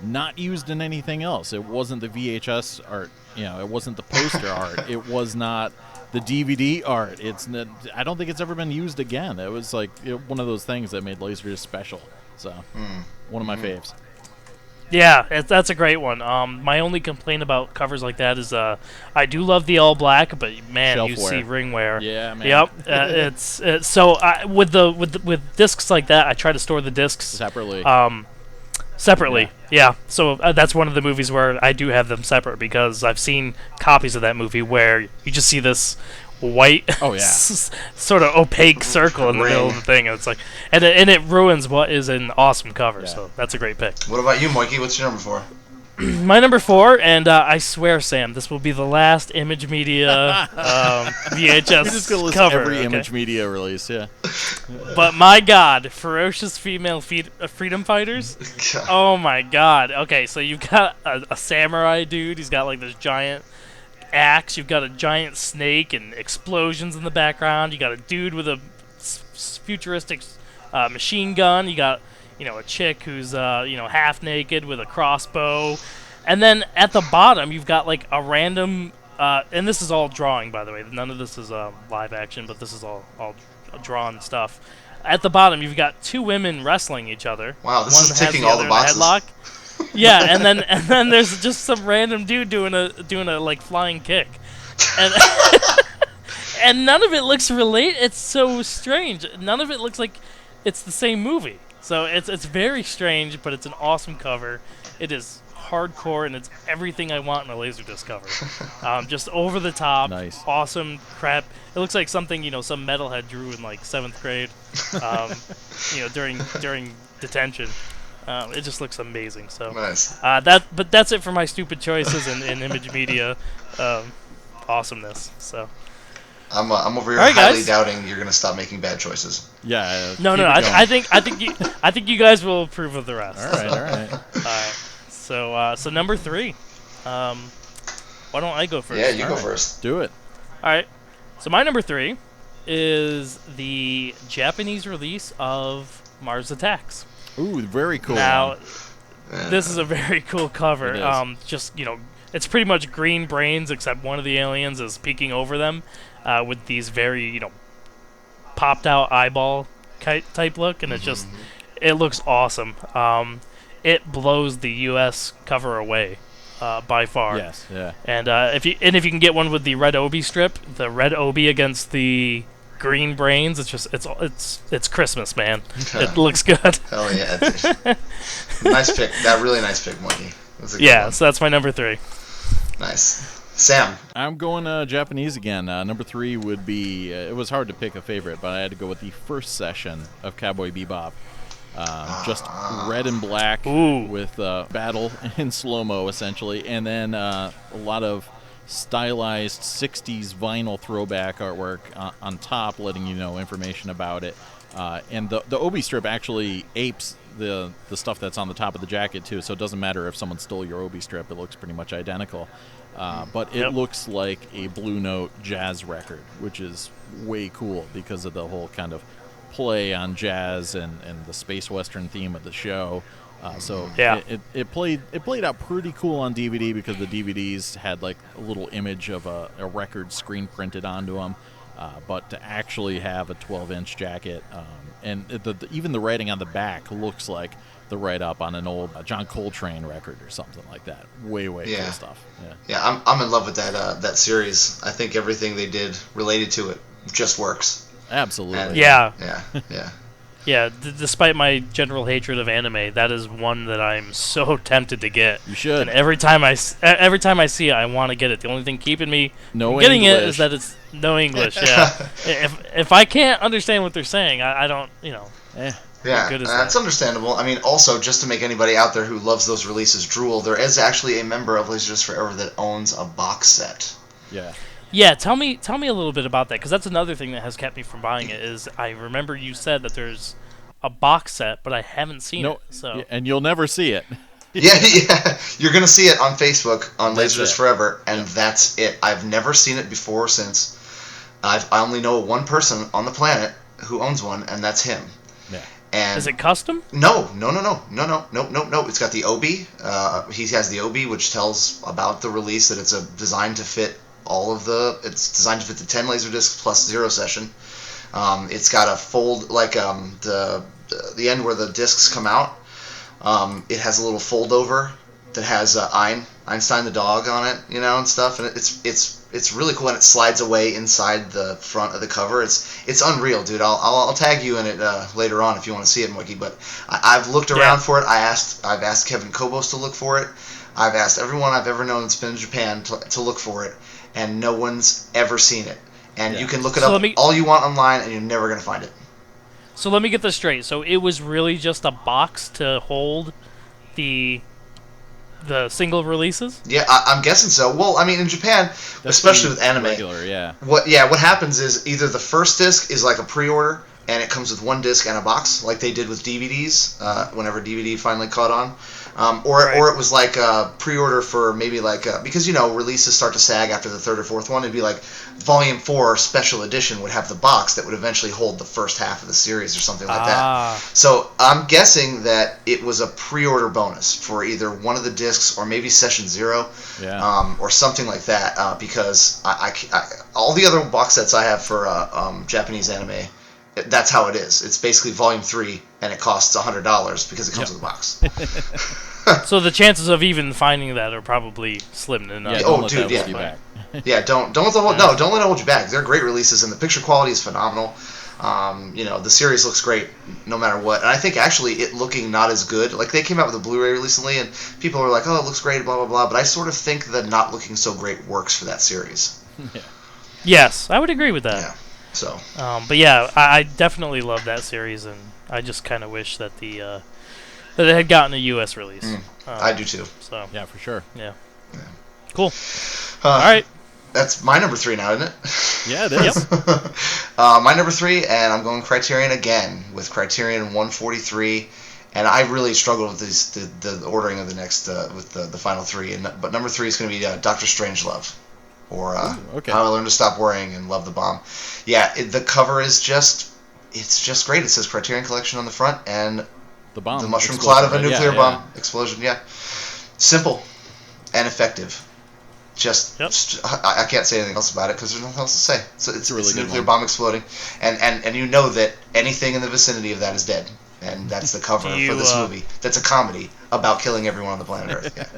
not used in anything else. It wasn't the VHS art. It wasn't the poster art. It was not the DVD art. I don't think it's ever been used again. It was one of those things that made LaserDisc special. So, one of my faves. Yeah, that's a great one. My only complaint about covers like that is I do love the all black, but man, Shelfware. you see ring wear. Yeah, man. Yep. It's so with discs like that, I try to store the discs separately. Separately, yeah. So that's one of the movies where I do have them separate, because I've seen copies of that movie where you just see this white, sort of opaque circle in the middle of the thing, and it's like, and it ruins what is an awesome cover. Yeah. So that's a great pick. What about you, Moyke? What's your number 4? My number 4, and I swear, Sam, this will be the last Image Media VHS You're just gonna list cover. every Image Media release, yeah. But my God, ferocious female freedom fighters. Oh my God. Okay, so you've got a samurai dude. He's got this giant axe. You've got a giant snake and explosions in the background. You got a dude with a futuristic machine gun. You got a chick who's half naked with a crossbow, and then at the bottom you've got a random and this is all drawing, by the way. None of this is live action, but this is all drawn stuff. At the bottom you've got 2 women wrestling each other. Wow, this is ticking all the boxes. Headlock. Yeah, and then there's just some random dude doing a flying kick, and and none of it looks related. It's so strange. None of it looks like it's the same movie. So it's very strange, but it's an awesome cover. It is hardcore, and it's everything I want in a LaserDisc cover. Just over the top, nice, awesome crap. It looks like something some metalhead drew in 7th grade, during detention. It just looks amazing. So nice. But that's it for my stupid choices in Image Media awesomeness. So. I'm over here right, highly guys. doubting you're gonna stop making bad choices. Yeah. No. I think you guys will approve of the rest. All right. All right. So number 3. Why don't I go first? Yeah, you go first. Do it. All right. So my number 3 is the Japanese release of Mars Attacks. Ooh, very cool. Now, this is a very cool cover. It is. It's pretty much green brains, except one of the aliens is peeking over them with these very, popped out eyeball type look, and it looks awesome. It blows the U.S. cover away by far. Yes, yeah. And if you can get one with the red obi strip, the red obi against the green brains, it's Christmas, man. It looks good. Hell yeah! Nice pick. That really nice pick, Moyke. Yeah, so that's my number 3. Nice. Sam. I'm going Japanese again. Number 3 would be, it was hard to pick a favorite, but I had to go with the first session of Cowboy Bebop. Just red and black with battle in slow-mo, essentially, and then a lot of stylized 60s vinyl throwback artwork on top, letting you know information about it. And the obi strip actually apes the stuff that's on the top of the jacket too, so it doesn't matter if someone stole your obi strip, it looks pretty much identical. But it looks like a Blue Note jazz record, which is way cool because of the whole kind of play on jazz and the space western theme of the show. It played out pretty cool on DVD because the DVDs had a little image of a record screen printed onto them. But to actually have a 12-inch jacket, and even the writing on the back looks like the write-up on an old John Coltrane record or something like that. Way cool stuff. Yeah, I'm in love with that series. I think everything they did related to it just works. Absolutely. And, Yeah. Yeah. Yeah, despite my general hatred of anime, that is one that I'm so tempted to get. You should. And every time I see it, I want to get it. The only thing keeping me from getting it is that it's no English. Yeah, if I can't understand what they're saying, I don't. Yeah, good is that's that? understandable. I mean, also, just to make anybody out there who loves those releases drool, there is actually a member of LaserDisc Forever that owns a box set. Yeah. Yeah, tell me a little bit about that, because that's another thing that has kept me from buying it. Is I remember you said that there's a box set, but I haven't seen it. So and you'll never see it. Yeah, you're gonna see it on Facebook on That's LaserDisc it. Forever, and that's it. I've never seen it before or since. I only know one person on the planet who owns one, and that's him. Yeah. And is it custom? No. It's got the Obi. He has the Obi, which tells about the release, that it's designed to fit it's designed to fit the 10 LaserDiscs plus Zero Session. It's got a fold, like the end where the discs come out. It has a little fold over that has Einstein the dog on it, and stuff, and it's really cool, and it slides away inside the front of the cover. It's unreal, dude. I'll tag you in it later on if you want to see it, Moyke. But I've looked around for it. I've asked Kevin Kobos to look for it. I've asked everyone I've ever known that's been in Japan to look for it, and no one's ever seen it. And you can look it up all you want online, and you're never gonna find it. So let me get this straight. So it was really just a box to hold the single releases? Yeah, I'm guessing so. Well, I mean, in Japan, especially with anime, regular, yeah. What happens is either the first disc is like a pre-order, and it comes with one disc and a box, like they did with DVDs, whenever DVD finally caught on. Or it was like a pre-order for maybe like because releases start to sag after the third or fourth one. It'd be like Volume 4 Special Edition would have the box that would eventually hold the first half of the series or something like that. So I'm guessing that it was a pre-order bonus for either one of the discs or maybe Session 0, or something like that. Because I all the other box sets I have for Japanese anime, that's how it is. It's basically Volume 3, and it costs $100 because it comes with a box. So the chances of even finding that are probably slim enough. Yeah, don't let that hold you back. Yeah, don't let it hold you back. They're great releases, and the picture quality is phenomenal. The series looks great no matter what. And I think actually it looking not as good. Like they came out with a Blu-ray recently, and people were like, "Oh, it looks great," blah blah blah. But I sort of think that not looking so great works for that series. Yeah. Yes, I would agree with that. Yeah. So. But yeah, I definitely love that series, and I just kind of wish that that it had gotten a U.S. release. I do too. So Yeah, for sure. yeah. Cool. All right. That's my number 3 now, isn't it? Yeah, it is. My number 3, and I'm going Criterion again with Criterion 143. And I really struggled with the ordering of the next with the final 3. But number 3 is going to be Dr. Strangelove, or How I Learned to Stop Worrying and Love the Bomb. Yeah, the cover is just great. It says Criterion Collection on the front, and the mushroom cloud of a nuclear bomb explosion. Yeah, simple and effective. I can't say anything else about it because there's nothing else to say. So it's a nuclear bomb exploding, and you know that anything in the vicinity of that is dead, and that's the cover for this movie. That's a comedy about killing everyone on the planet Earth. Yeah.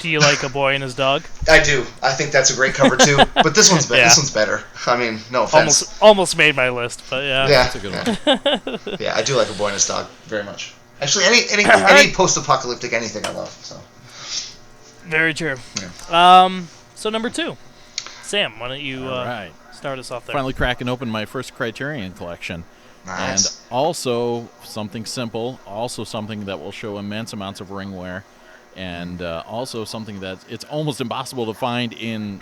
Do you like A Boy and His Dog? I do. I think that's a great cover too. But this one's better. This one's better. I mean, no offense. Almost made my list, but yeah. Yeah, that's a good one. Yeah, I do like A Boy and His Dog very much. Actually, any post-apocalyptic anything I love. So. Very true. Yeah. So number 2, Sam, why don't you start us off there? Finally cracking open my first Criterion collection. Nice. And also something simple, also something that will show immense amounts of ringware, and also something that it's almost impossible to find in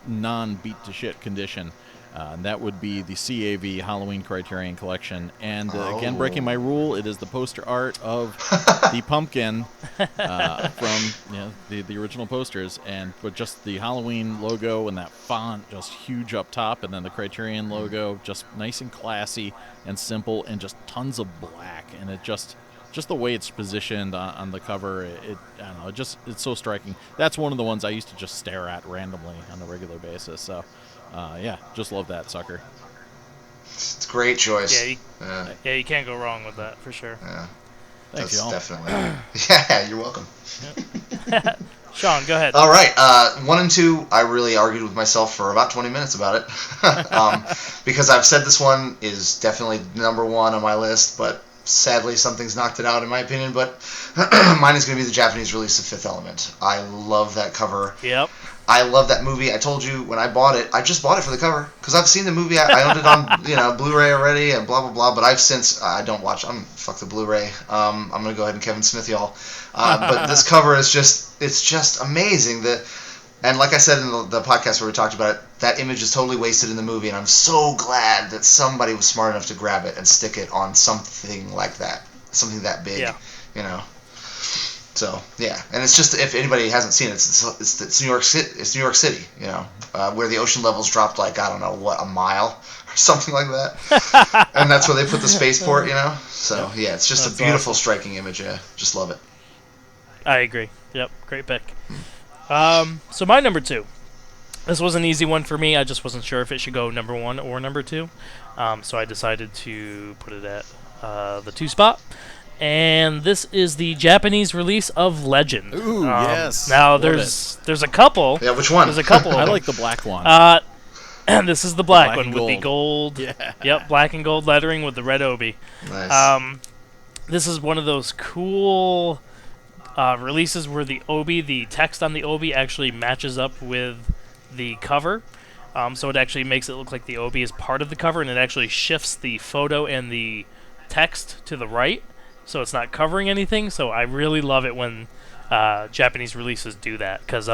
non-beat-to-shit condition. And that would be the CAV Halloween Criterion Collection. And again, breaking my rule, it is the poster art of the pumpkin from the original posters, but just the Halloween logo and that font just huge up top, and then the Criterion logo just nice and classy and simple, and just tons of black. And it just the way it's positioned on the cover, I don't know, it's so striking. That's one of the ones I used to just stare at randomly on a regular basis. So. Just love that sucker. It's a great choice. Yeah, you can't go wrong with that for sure. Yeah. Thanks, y'all. Definitely. Yeah, you're welcome. Sean, go ahead. All right, 1 and 2, I really argued with myself for about 20 minutes about it, because I've said this one is definitely number 1 on my list, but sadly something's knocked it out in my opinion, but mine is going to be the Japanese release of Fifth Element. I love that cover. Yep. I love that movie. I told you when I bought it, I just bought it for the cover, because I've seen the movie. I owned it on Blu-ray already and blah, blah, blah, but I've since, I don't watch, fuck the Blu-ray. I'm going to go ahead and Kevin Smith y'all. But this cover is it's just amazing. And like I said in the podcast where we talked about it, that image is totally wasted in the movie, and I'm so glad that somebody was smart enough to grab it and stick it on something like that, something that big, So yeah, and it's just, if anybody hasn't seen it, it's New York City. It's New York City, where the ocean levels dropped like, I don't know what, a mile or something like that, and that's where they put the spaceport. So yeah, it's just a beautiful, awesome, striking image. Yeah, just love it. I agree. Yep, great pick. So my number 2. This was an easy one for me. I just wasn't sure if it should go number 1 or number 2. So I decided to put it at the 2 spot. And this is the Japanese release of Legend. Ooh, yes. Now there's a couple. Yeah, which one? There's a couple. I like the black one. And this is the black one with the gold. gold. Yeah. Yep, black and gold lettering with the red obi. Nice. This is one of those cool releases where the text on the obi actually matches up with the cover. So it actually makes it look like the obi is part of the cover, and it actually shifts the photo and the text to the right, so it's not covering anything. So I really love it when Japanese releases do that, because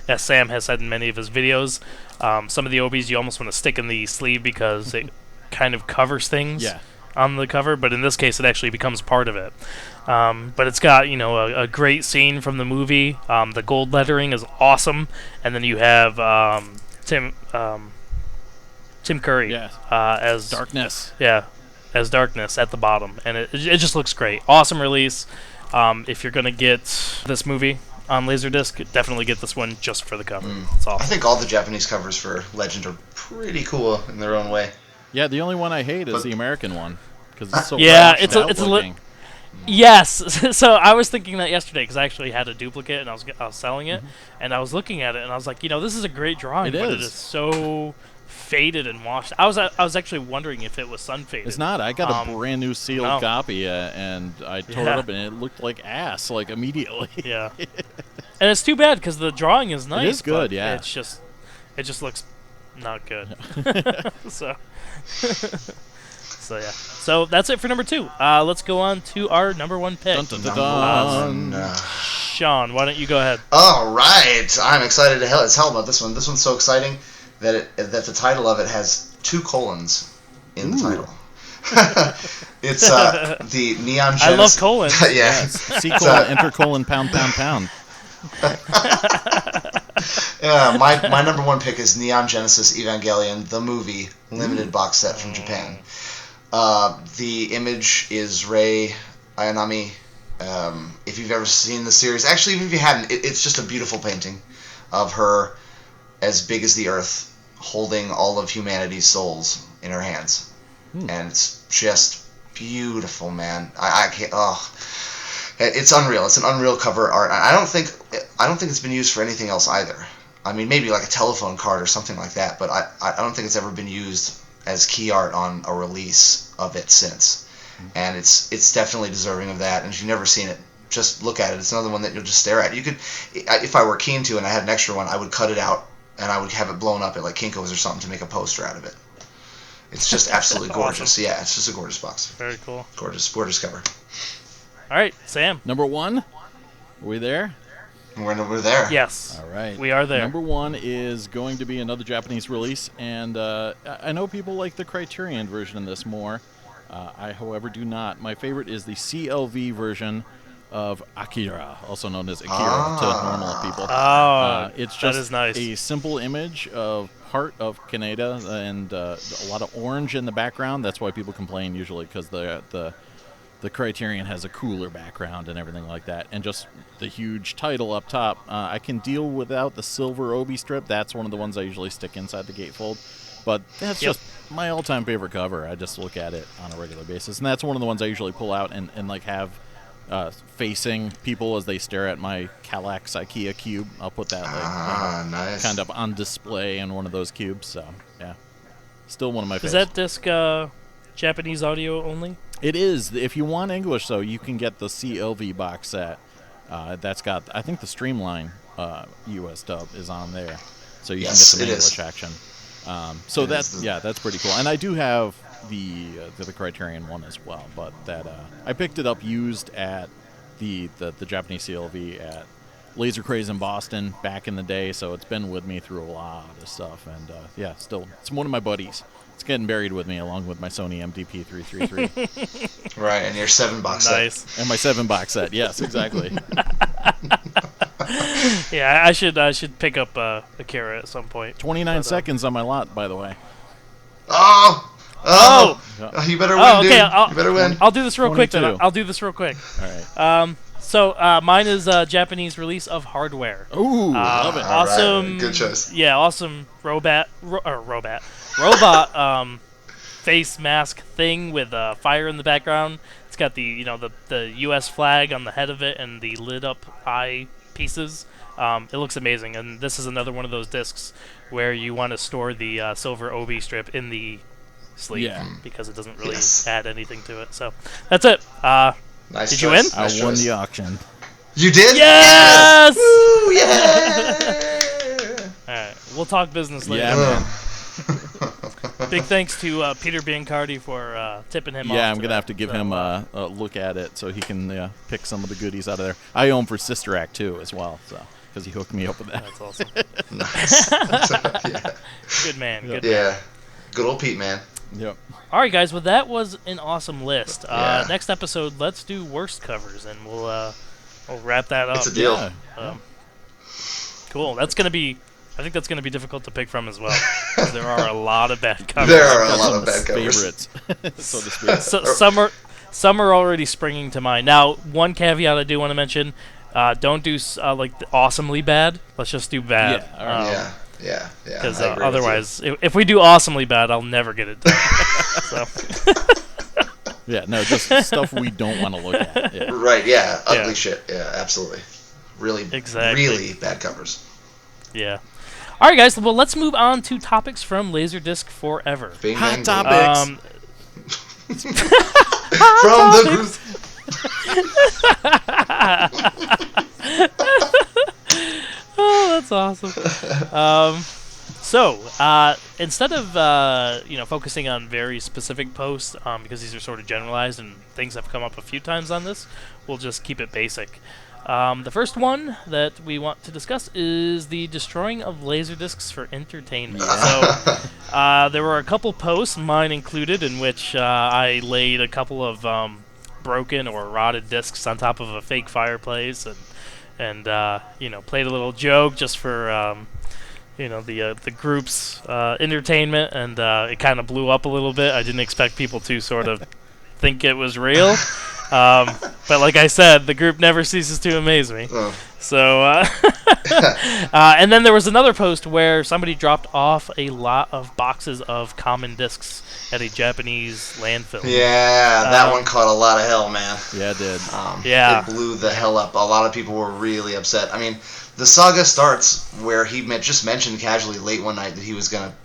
as Sam has said in many of his videos, some of the obis you almost want to stick in the sleeve because it kind of covers things on the cover, but in this case it actually becomes part of it. But it's got a great scene from the movie. The gold lettering is awesome, and then you have Tim Curry as Darkness. Yeah, as Darkness at the bottom, and it just looks great. Awesome release. If you're gonna get this movie on LaserDisc, definitely get this one just for the cover. It's awesome. I think all the Japanese covers for Legend are pretty cool in their own way. Yeah, the only one I hate is the American one, because it's so looking. Yes, so I was thinking that yesterday because I actually had a duplicate and I was selling it, and I was looking at it and I was like, this is a great drawing, but it is so faded and washed. I was actually wondering if it was sun faded. It's not. I got a brand new sealed copy, and I tore it up, and it looked like ass, like immediately. Yeah, and it's too bad because the drawing is nice. It is good, yeah. It just looks not good. So yeah. So that's it for number 2. Let's go on to our number 1 pick. Dun, dun, dun, dun. Sean, why don't you go ahead? All right, I'm excited as hell about this one. This one's so exciting that the title of it has 2 colons in the title. It's the Neon Genesis. I love colons. Yeah. C colon, enter colon, pound, pound, pound. My number 1 pick is Neon Genesis Evangelion, the movie, limited box set from Japan. The image is Rei Ayanami. If you've ever seen the series, actually, even if you haven't, it's just a beautiful painting of her as big as the earth, holding all of humanity's souls in her hands, and it's just beautiful, man. I can't. It's unreal. It's an unreal cover art. I don't think it's been used for anything else either. I mean, maybe like a telephone card or something like that, but I don't think it's ever been used as key art on a release of it since. And it's definitely deserving of that. And if you've never seen it, just look at it. It's another one that you'll just stare at. You could, if I were keen to and I had an extra one, I would cut it out and I would have it blown up at like Kinko's or something to make a poster out of it. It's just absolutely gorgeous. Awesome. Yeah, it's just a gorgeous box. Very cool. Gorgeous cover. All right, Sam. Number 1. Are we there? We're there. Yes. All right. We are there. Number 1 is going to be another Japanese release, and I know people like the Criterion version of this more. I, however, do not. My favorite is the CLV version of Akira, also known as Akira to normal people. It's just that is nice. A simple image of part of Kaneda and a lot of orange in the background. That's why people complain usually, because the Criterion has a cooler background and everything like that, and just the huge title up top. I can deal without the silver obi strip. That's one of the ones I usually stick inside the gatefold, but that's just my all-time favorite cover. I just look at it on a regular basis, and that's one of the ones I usually pull out and like have facing people as they stare at my Kallax IKEA cube. I'll put that nice. kind of on display in one of those cubes. So yeah, still one of my Is favorites. that disc Japanese audio only? It is. If you want English, though, you can get the CLV box set. That's got, I think, the Streamline US dub is on there, so you can get some English action. So that's pretty cool. And I do have the Criterion one as well, but that I picked it up used at the Japanese CLV at Laser Craze in Boston back in the day, so it's been with me through a lot of stuff. And still, it's one of my buddies. It's getting buried with me along with my Sony MDP 333. Right, and your 7 box set. And my 7 box set. Yes, exactly. Yeah, I should pick up Akira at some point. 29 seconds on my lot, by the way. Oh! You better win, dude. You better win. I'll do this real quick, 22. then. I'll do this real quick. All right. So mine is Japanese release of Hardware. Ooh, love it. Awesome. Right. Good choice. Yeah, awesome robot face mask thing with fire in the background. It's got the the U.S. flag on the head of it and the lit up eye pieces. It looks amazing, and this is another one of those discs where you want to store the silver obi strip in the sleeve because it doesn't really add anything to it. So that's it. Nice did choice. you win? I won the auction. You did? Yes! Woo, yeah! All right, we'll talk business later. Yeah, man. Big thanks to Peter Biancardi for tipping him off. Yeah, I'm going to have to give him a look at it so he can pick some of the goodies out of there. I owe him for Sister Act 2 as well, so because he hooked me up with that. That's awesome. Nice. Yeah. Good man. Good man. Yeah. Good old Pete, man. Yep. All right, guys. Well, that was an awesome list. Yeah. Next episode, let's do worst covers, and we'll wrap that up. It's a deal. Yeah. Cool. That's gonna be. I think that's gonna be difficult to pick from as well. 'Cause there are a lot of bad covers. There are a lot of bad covers. Favorites, so to speak. So, some are already springing to mind. Now, one caveat I do want to mention: don't do like the awesomely bad. Let's just do bad. Yeah, all right. Yeah. Because I agree with otherwise, if we do awesomely bad, I'll never get it done. So. Yeah, no, just stuff we don't want to look at. you. Yeah. Right, yeah. Ugly shit. Yeah, absolutely. Really bad covers. Yeah. All right, guys. Well, let's move on to topics from LaserDisc Forever. Bing, Hot bang, topics. boom. From the group. Oh, that's awesome. So instead of focusing on very specific posts, because these are sort of generalized and things have come up a few times on this, we'll just keep it basic. The first one that we want to discuss is the destroying of LaserDiscs for entertainment. So there were a couple posts, mine included, in which I laid a couple of broken or rotted discs on top of a fake fireplace and played a little joke just for the group's entertainment, and it kind of blew up a little bit. I didn't expect people to sort of think it was real. But like I said, the group never ceases to amaze me. Oh. So, and then there was another post where somebody dropped off a lot of boxes of common discs at a Japanese landfill. Yeah, that one caught a lot of hell, man. Yeah, it did. Yeah. It blew the hell up. A lot of people were really upset. I mean, the saga starts where he just mentioned casually late one night that he was going to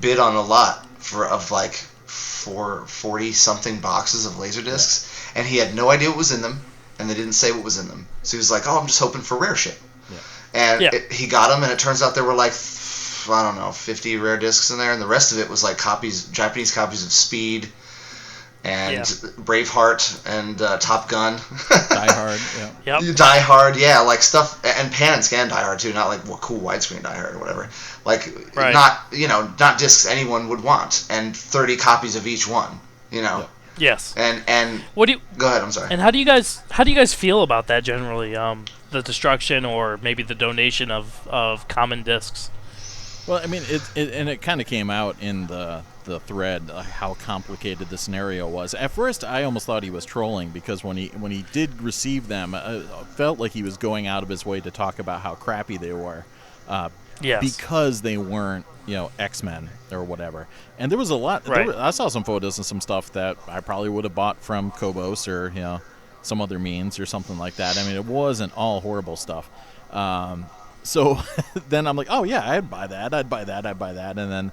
bid on a lot of like 40-something boxes of LaserDiscs, and he had no idea what was in them, and they didn't say what was in them. So he was like, "Oh, I'm just hoping for rare shit." Yeah. And he got them, and it turns out there were like 50 rare discs in there, and the rest of it was like Japanese copies of Speed and Braveheart and Top Gun. Die Hard. Yeah. Yep. Die Hard, yeah, like stuff, and pan and scan Die Hard too, not like cool widescreen Die Hard or whatever. Like not discs anyone would want, and 30 copies of each one. Yep. Yes. And what do you? Go ahead. I'm sorry. And how do you guys feel about that generally? The destruction or maybe the donation of common discs. Well, I mean, it kind of came out in the thread how complicated the scenario was. At first, I almost thought he was trolling because when he did receive them, it felt like he was going out of his way to talk about how crappy they were. Yes. Because they weren't, X-Men or whatever. And there was a lot. Right. I saw some photos and some stuff that I probably would have bought from Kobos or some other means or something like that. I mean, it wasn't all horrible stuff. So then I'm like, oh yeah, I'd buy that, and then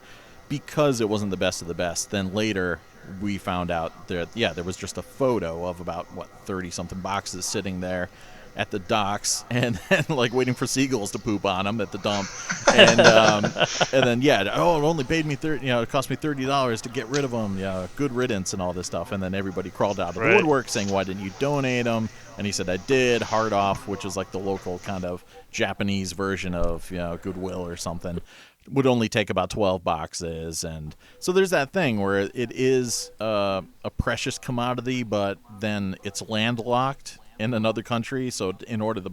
because it wasn't the best of the best, then later we found out that there was just a photo of about 30-something boxes sitting there at the docks, and like waiting for seagulls to poop on them at the dump, and then it only paid me it cost me $30 to get rid of them. Yeah, good riddance and all this stuff. And then everybody crawled out of the woodwork saying, why didn't you donate them? And he said, I did. Hard Off, which is like the local kind of Japanese version of Goodwill or something, would only take about 12 boxes. And so there's that thing where it is a precious commodity, but then it's landlocked in another country, so in order to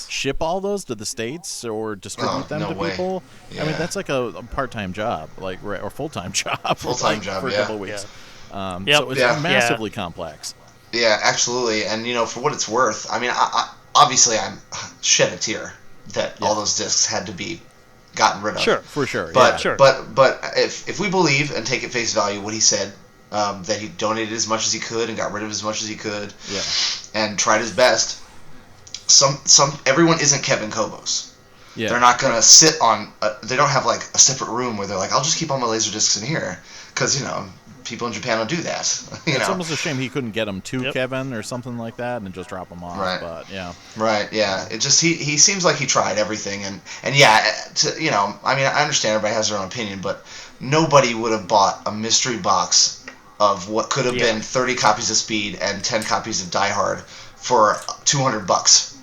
ship all those to the States or distribute them to people, I mean, that's like a part-time job, or full-time job. For a couple of weeks. So it's massively complex. Yeah, absolutely. And, for what it's worth, I mean, I obviously I'm shed a tear that all those discs had to be gotten rid of. Sure, for sure. But if we believe and take at face value what he said, that he donated as much as he could and got rid of as much as he could, and tried his best. Everyone isn't Kevin Kobos. Yeah. They're not gonna sit on. They don't have like a separate room where they're like, I'll just keep all my LaserDiscs in here, because people in Japan don't do that. It's almost a shame he couldn't get them to Kevin or something like that and just drop them off. Right. But Right. Yeah. It just he seems like he tried everything, and I mean, I understand everybody has their own opinion, but nobody would have bought a mystery box of what could have been 30 copies of Speed and 10 copies of Die Hard for $200.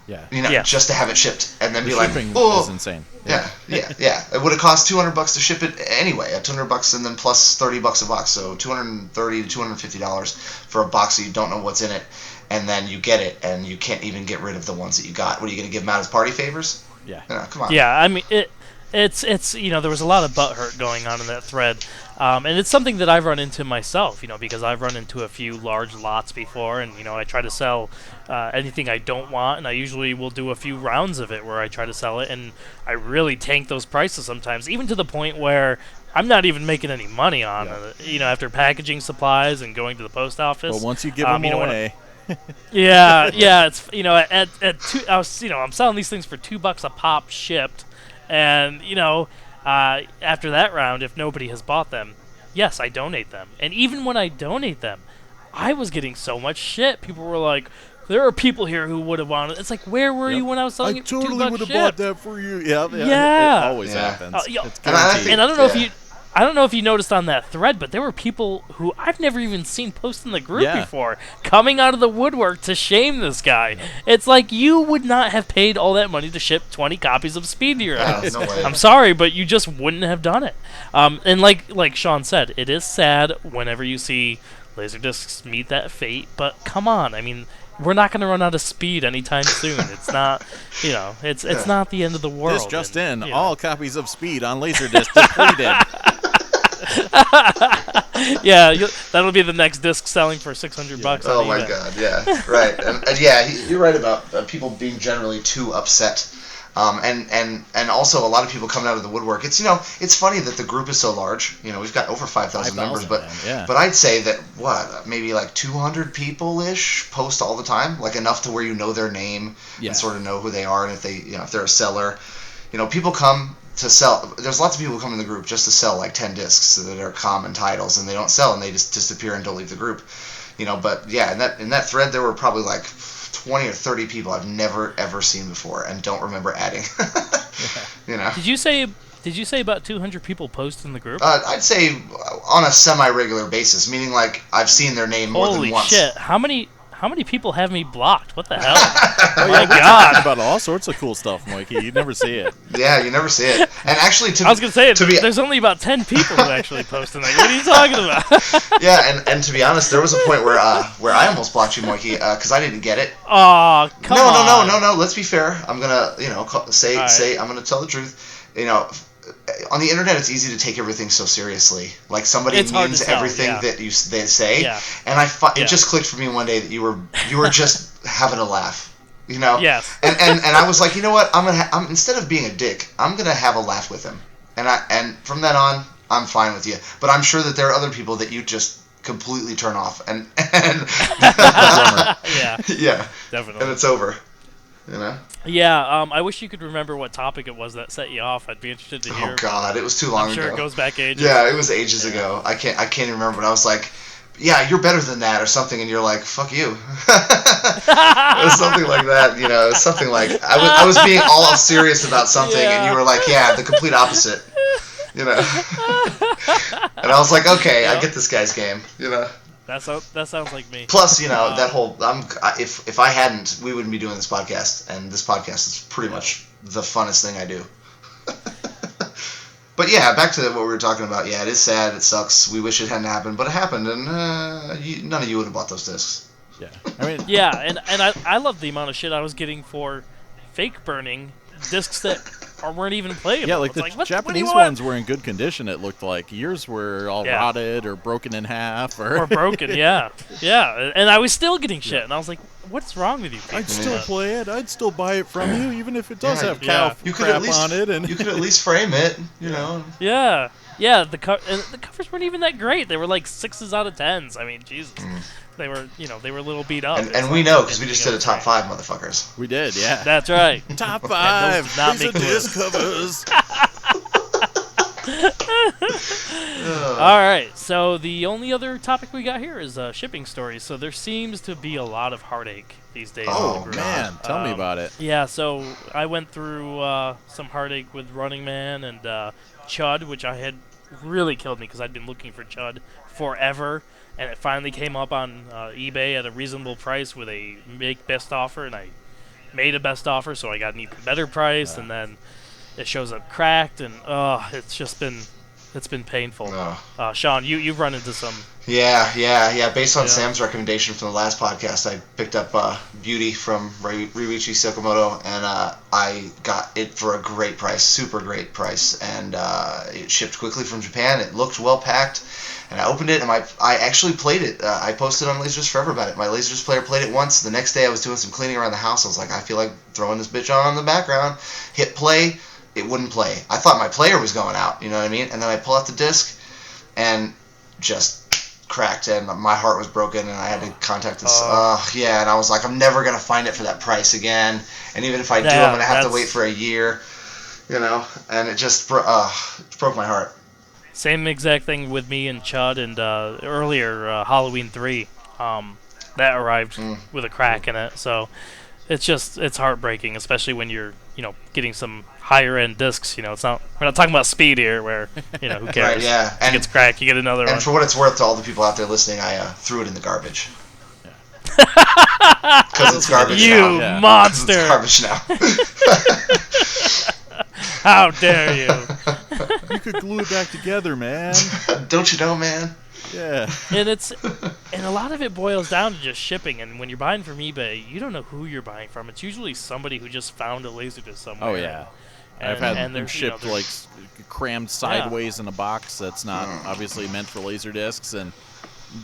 Yeah. Just to have it shipped, and then the be like, oh, is insane. Yeah. It would have cost $200 to ship it anyway, at $200 and then plus $30 a box, so $230 to $250 for a box that you don't know what's in it, and then you get it, and you can't even get rid of the ones that you got. What are you going to give them out as party favors? Yeah. Come on. Yeah, I mean It's there was a lot of butthurt going on in that thread, and it's something that I've run into myself, because I've run into a few large lots before, and I try to sell anything I don't want, and I usually will do a few rounds of it where I try to sell it, and I really tank those prices sometimes, even to the point where I'm not even making any money on it, after packaging supplies and going to the post office. Well, once you give them away. It's at two, I'm selling these things for $2 a pop shipped. And, after that round, if nobody has bought them, yes, I donate them. And even when I donate them, I was getting so much shit. People were like, there are people here who would have wanted. It's like, where were you when I was selling it for $2 shipped? I totally would have bought that for you. Yeah. It always happens. It's guaranteed. And I don't know if you noticed on that thread, but there were people who I've never even seen post in the group before coming out of the woodwork to shame this guy. Yeah. It's like, you would not have paid all that money to ship 20 copies of Speed to your house. No way. I'm sorry, but you just wouldn't have done it. And like Shawn said, it is sad whenever you see LaserDiscs meet that fate, but come on, I mean, we're not going to run out of Speed anytime soon. It's not, it's not the end of the world. This just all copies of Speed on LaserDisc depleted. That'll be the next disc selling for $600. Oh my God, yeah, right, and you're right about people being generally too upset, and also a lot of people coming out of the woodwork. It's it's funny that the group is so large. We've got over 5,000 members, but I'd say that maybe like 200 people ish post all the time, like enough to where you know their name and sort of know who they are, and if they if they're a seller, people come to sell. There's lots of people who come in the group just to sell like 10 discs that are common titles, and they don't sell, and they just disappear and don't leave the group. But in that thread there were probably like 20 or 30 people I've never ever seen before and don't remember adding. Did you say about 200 people post in the group? I'd say on a semi-regular basis, meaning like I've seen their name more than once. Holy shit! How many people have me blocked? What the hell? Oh my God! About all sorts of cool stuff, Moyke. You never see it. Yeah, you never see it. And actually, I was gonna say there's only about 10 people who actually post in there. What are you talking about? Yeah, and to be honest, there was a point where I almost blocked you, Moyke, because I didn't get it. Oh, come on. No. Let's be fair. I'm gonna say I'm gonna tell the truth. On the internet, it's easy to take everything so seriously. Like somebody means everything that they say, and it just clicked for me one day that you were just having a laugh, Yes. And I was like, you know what? I'm instead of being a dick, I'm gonna have a laugh with him, and from then on, I'm fine with you. But I'm sure that there are other people that you just completely turn off, and Yeah, yeah, definitely. and it's over. You know? Yeah, I wish you could remember what topic it was that set you off. I'd be interested to hear. Oh God, it was too long I'm sure ago. it goes back ages. Yeah, it was ages ago. I can't even remember. But I was like, "Yeah, you're better than that," or something, and you're like, "Fuck you." It was something like that. You know, it was something like I was being all serious about something, and you were like, "Yeah, the complete opposite." You know. And I was like, "Okay, I get this guy's game." You know. That sounds like me. Plus, you know, that whole if I hadn't, we wouldn't be doing this podcast, and this podcast is pretty much the funnest thing I do. But yeah, back to what we were talking about. Yeah, it is sad. It sucks. We wish it hadn't happened, but it happened, and none of you would have bought those discs. Yeah, I mean, Yeah, and I love the amount of shit I was getting for fake burning discs that weren't even playable. yeah, like It's the what do you Japanese want? ones were in good condition. It looked like yours were all rotted or broken in half or broken. Yeah, and I was still getting shit, and I was like, "What's wrong with you people?" I'd still play it. I'd still buy it from you, even if it does have cow You could crap at least on it. And you could at least frame it. You know. Yeah. The covers weren't even that great. They were like 6s out of 10s. I mean, Jesus, they were a little beat up. And we know because we just did a top 5, motherfuckers. we did, yeah. That's right. Top those 5 did not make the disc covers. All right. So the only other topic we got here is shipping stories. So there seems to be a lot of heartache these days. Oh, in the group. Man, tell me about it. Yeah. So I went through some heartache with Running Man and Chud, which I had really killed me because I'd been looking for Chud forever, and it finally came up on eBay at a reasonable price with a make best offer, and I made a best offer, so I got an even better price, and then it shows up cracked, and it's been painful. Shawn, you've run into some. Yeah. Based on Sam's recommendation from the last podcast, I picked up Beauty from Ryuichi Sakamoto, and I got it for a great price, super great price, and it shipped quickly from Japan. It looked well packed, and I opened it, and I actually played it. I posted on LaserDisc Forever about it. My LaserDisc player played it once. The next day, I was doing some cleaning around the house. I was like, I feel like throwing this bitch on in the background. Hit play. It wouldn't play. I thought my player was going out, you know what I mean? And then I pull out the disc, and just cracked, and my heart was broken, and I had to contact this. And I was like, I'm never gonna find it for that price again. And even if I do, I'm gonna have to wait for a year, you know. And it just broke my heart. Same exact thing with me and Chud, and earlier Halloween 3. That arrived with a crack in it, so it's heartbreaking, especially when you're getting some higher end discs. We're not talking about speed here, where who cares? Right, yeah. If it gets cracked, you get another one. And for what it's worth to all the people out there listening, I threw it in the garbage. Because it's garbage now. You monster! It's garbage now. How dare you! You could glue it back together, man. Don't you know, man? Yeah. And a lot of it boils down to just shipping. And when you're buying from eBay, you don't know who you're buying from. It's usually somebody who just found a LaserDisc somewhere. Oh, yeah. I've had them shipped crammed sideways in a box that's not obviously meant for LaserDiscs.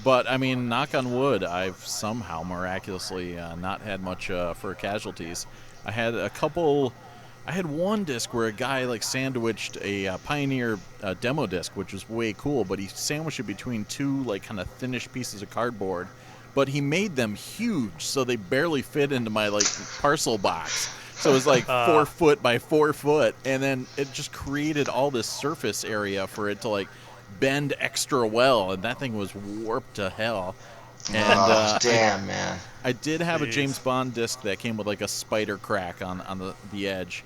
But I mean, knock on wood, I've somehow miraculously not had much for casualties. I had one disc where a guy sandwiched a Pioneer demo disc, which was way cool, but he sandwiched it between two kind of thinnish pieces of cardboard. But he made them huge, so they barely fit into my parcel box. So it was 4 foot by 4 foot, and then it just created all this surface area for it to bend extra well, and that thing was warped to hell. And damn, man. I did have a James Bond disc that came with a spider crack on the edge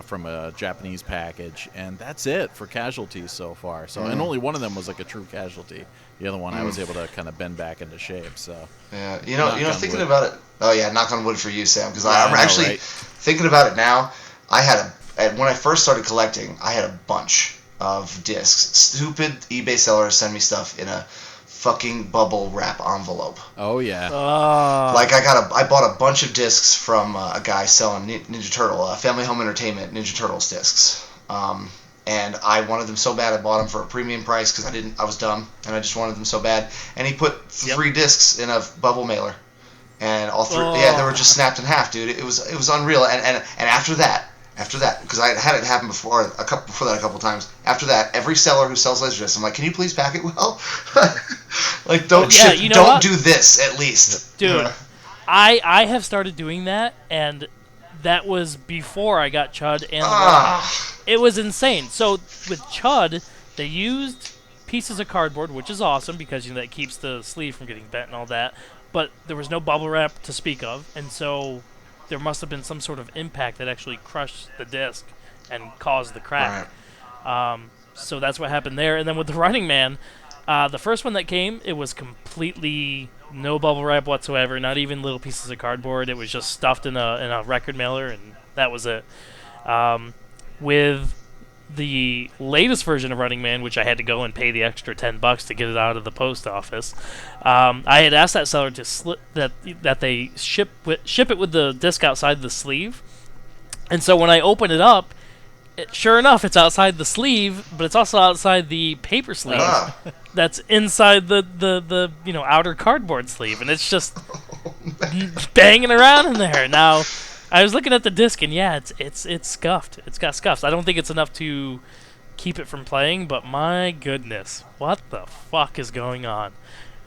from a Japanese package, and that's it for casualties so far. So and only one of them was a true casualty. The other one I was able to kind of bend back into shape. So yeah, thinking about it. Oh yeah, knock on wood for you, Sam, because I'm actually thinking about it now. When I first started collecting, I had a bunch of discs. Stupid eBay sellers send me stuff in a fucking bubble wrap envelope. Oh yeah. I bought a bunch of discs from a guy selling Ninja Turtle, Family Home Entertainment Ninja Turtles discs. And I wanted them so bad I bought them for a premium price because I was dumb and I just wanted them so bad. And he put 3 discs in a bubble mailer, and all 3 they were just snapped in half, dude. It was unreal. And after that, because I had it happen before that a couple times. After that, every seller who sells LaserDiscs, I'm like, can you please pack it well? Like, don't do this at least, dude. I have started doing that, and that was before I got Chud and it was insane. So with Chud, they used pieces of cardboard, which is awesome because that keeps the sleeve from getting bent and all that. But there was no bubble wrap to speak of, and so there must have been some sort of impact that actually crushed the disc and caused the crack. Right. So that's what happened there. And then with the Running Man, the first one that came, it was completely no bubble wrap whatsoever, not even little pieces of cardboard. It was just stuffed in a record mailer, and that was it. With the latest version of Running Man, which I had to go and pay the extra $10 to get it out of the post office, I had asked that seller to that they ship it with the disc outside the sleeve. And so when I open it up, sure enough, it's outside the sleeve, but it's also outside the paper sleeve that's inside the outer cardboard sleeve, and it's just banging around in there. Now, I was looking at the disc, and yeah, it's scuffed. It's got scuffs. I don't think it's enough to keep it from playing, but my goodness, what the fuck is going on?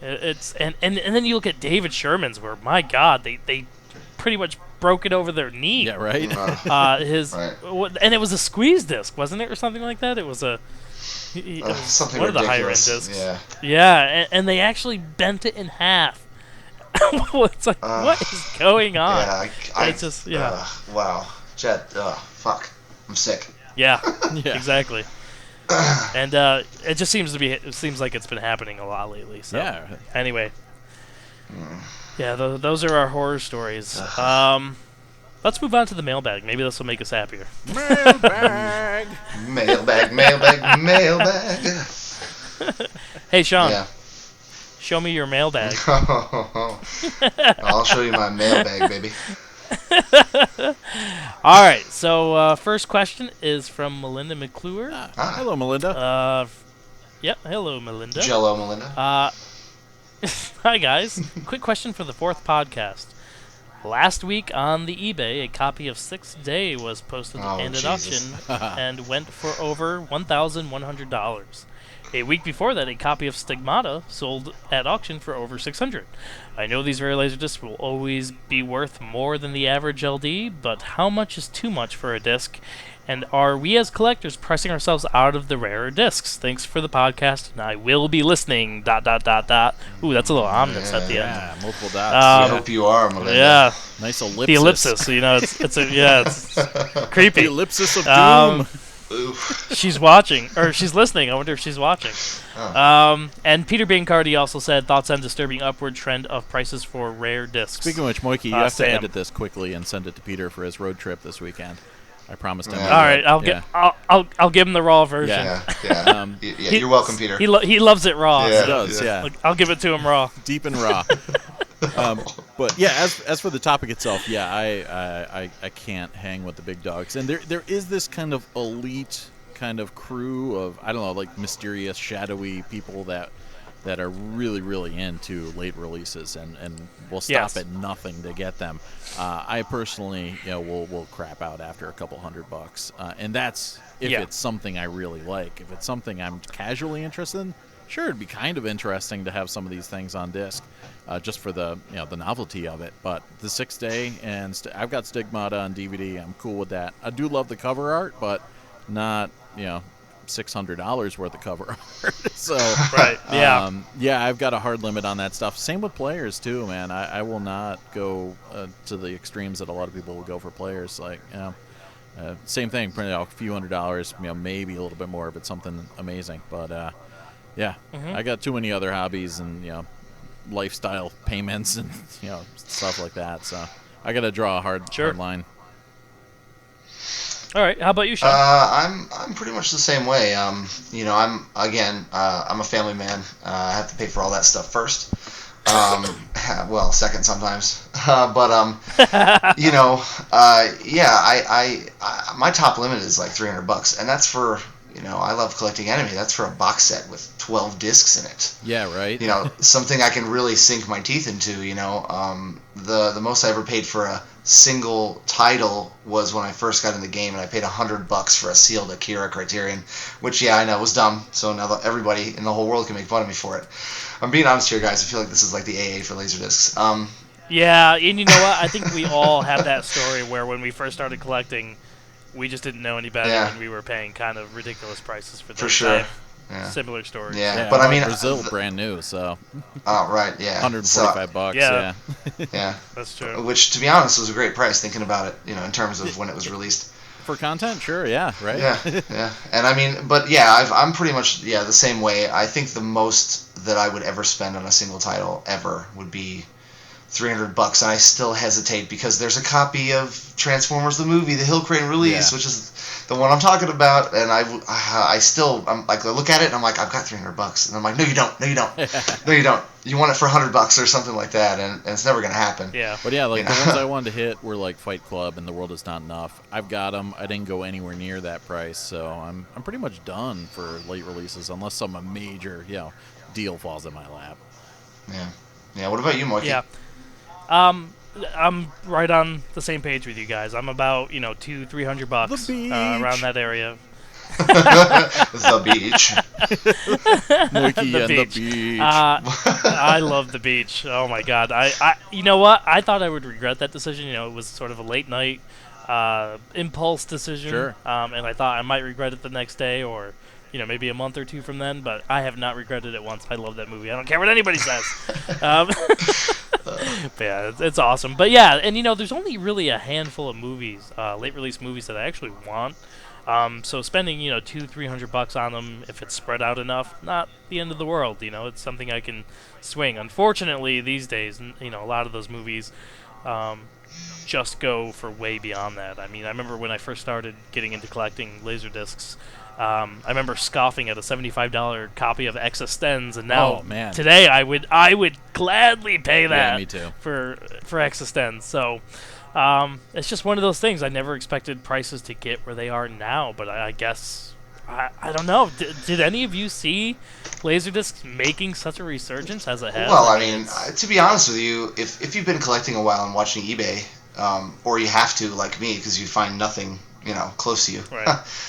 And then you look at David Sherman's, where my God, they pretty much broke it over their knee. Yeah, right. And it was a squeeze disc, wasn't it, or something like that? It was something one of the higher end ridiculous. discs. Yeah, and they actually bent it in half. It's like, what is going on? Yeah, wow, Jet. Fuck, I'm sick. Yeah, exactly. And it just seems like it's been happening a lot lately. So anyway. Yeah, those are our horror stories. Let's move on to the mailbag. Maybe this will make us happier. Mailbag. Mailbag. Hey, Shawn. Yeah. Show me your mailbag. I'll show you my mailbag, baby. All right. So first question is from Melinda McClure. Hello, Melinda. Hello, Melinda. Jello, Melinda. Hi, guys. Quick question for the fourth podcast. Last week on the eBay, a copy of Sixth Day was posted and at auction and went for over $1,100. A week before that, a copy of Stigmata sold at auction for over $600. I know these rare LaserDiscs will always be worth more than the average LD, but how much is too much for a disc? And are we as collectors pricing ourselves out of the rarer discs? Thanks for the podcast, and I will be listening, ... Ooh, that's a little ominous at the end. Yeah, multiple dots. I hope you are, Melinda. Yeah. Nice ellipsis. The ellipsis, it's creepy. The ellipsis of doom. She's watching, or she's listening. I wonder if she's watching. And Peter Bancardi also said, thoughts on disturbing upward trend of prices for rare discs. Speaking of which, Moyke, you have to edit this quickly and send it to Peter for his road trip this weekend. I promised him. All right, I'll give him the raw version. Yeah. You're welcome, Peter. He loves it raw. He does. Yeah. I'll give it to him raw. Deep and raw. But yeah, as for the topic itself, I can't hang with the big dogs, and there is this kind of elite kind of crew of, I don't know, like mysterious, shadowy people that are really, really into late releases and will stop at nothing to get them. I personally, will crap out after a couple $100, and that's if it's something I really like. If it's something I'm casually interested in, sure, it'd be kind of interesting to have some of these things on disc, just for the the novelty of it. But the 6th Day and I've got Stigmata on DVD. I'm cool with that. I do love the cover art, but not $600 worth of cover art. So right, I've got a hard limit on that stuff. Same with players too, man. I will not go to the extremes that a lot of people will go for players. Like same thing, print out a few $100, maybe a little bit more if it's something amazing. But I got too many other hobbies and lifestyle payments and stuff like that. So I got to draw a hard line. All right, how about you, Shawn? I'm pretty much the same way. I'm a family man. I have to pay for all that stuff first. Well, second sometimes. But my top limit is like $300, and that's for I love collecting anime. That's for a box set with 12 discs in it. Yeah, right. Something I can really sink my teeth into. The most I ever paid for a single title was when I first got in the game, and I paid $100 for a sealed Akira Criterion, which I know was dumb. So now everybody in the whole world can make fun of me for it. I'm being honest here, guys. I feel like this is like the AA for LaserDiscs. Yeah, and you know what? I think we all have that story where when we first started collecting, we just didn't know any better, and we were paying kind of ridiculous prices for things. For sure. Similar stories. Yeah, but I mean, Brazil brand new, so. Oh right, yeah. $145. Yeah. Yeah. That's true. Which, to be honest, was a great price thinking about it. In terms of when it was released. For content, sure, yeah, right. Yeah. And I mean, but yeah, I'm pretty much the same way. I think the most that I would ever spend on a single title ever would be $300, and I still hesitate because there's a copy of Transformers the movie, the Hill Crane release, which is the one I'm talking about, and I still, I'm like, I look at it and I'm like, I've got $300, and I'm like, no you don't, no you don't, you want it for $100 or something like that, and it's never gonna happen. Yeah. But yeah, like the ones I wanted to hit were like Fight Club and The World Is Not Enough. I've got them. I didn't go anywhere near that price, so I'm pretty much done for late releases unless some major deal falls in my lap. Yeah. What about you, Moyke? Yeah. I'm right on the same page with you guys. I'm about $200-$300 The beach. Around that area. The beach. Moyke and beach. the beach. I love the beach. Oh my god. I you know what? I thought I would regret that decision. It was sort of a late night impulse decision. Sure. And I thought I might regret it the next day or maybe a month or two from then, but I have not regretted it once. I love that movie. I don't care what anybody says. But yeah, it's awesome. But yeah, and there's only really a handful of movies, late release movies that I actually want. So spending $200-$300 on them, if it's spread out enough, not the end of the world. It's something I can swing. Unfortunately, these days, a lot of those movies just go for way beyond that. I mean, I remember when I first started getting into collecting LaserDiscs. I remember scoffing at a $75 copy of Existenz, and now today I would gladly pay that. Yeah, me too. For Existenz. So it's just one of those things. I never expected prices to get where they are now, but I guess I don't know. Did any of you see LaserDiscs making such a resurgence as it has? Well, I mean, to be honest with you, if you've been collecting a while and watching eBay, or you have to, like me, because you find nothing close to you. Right.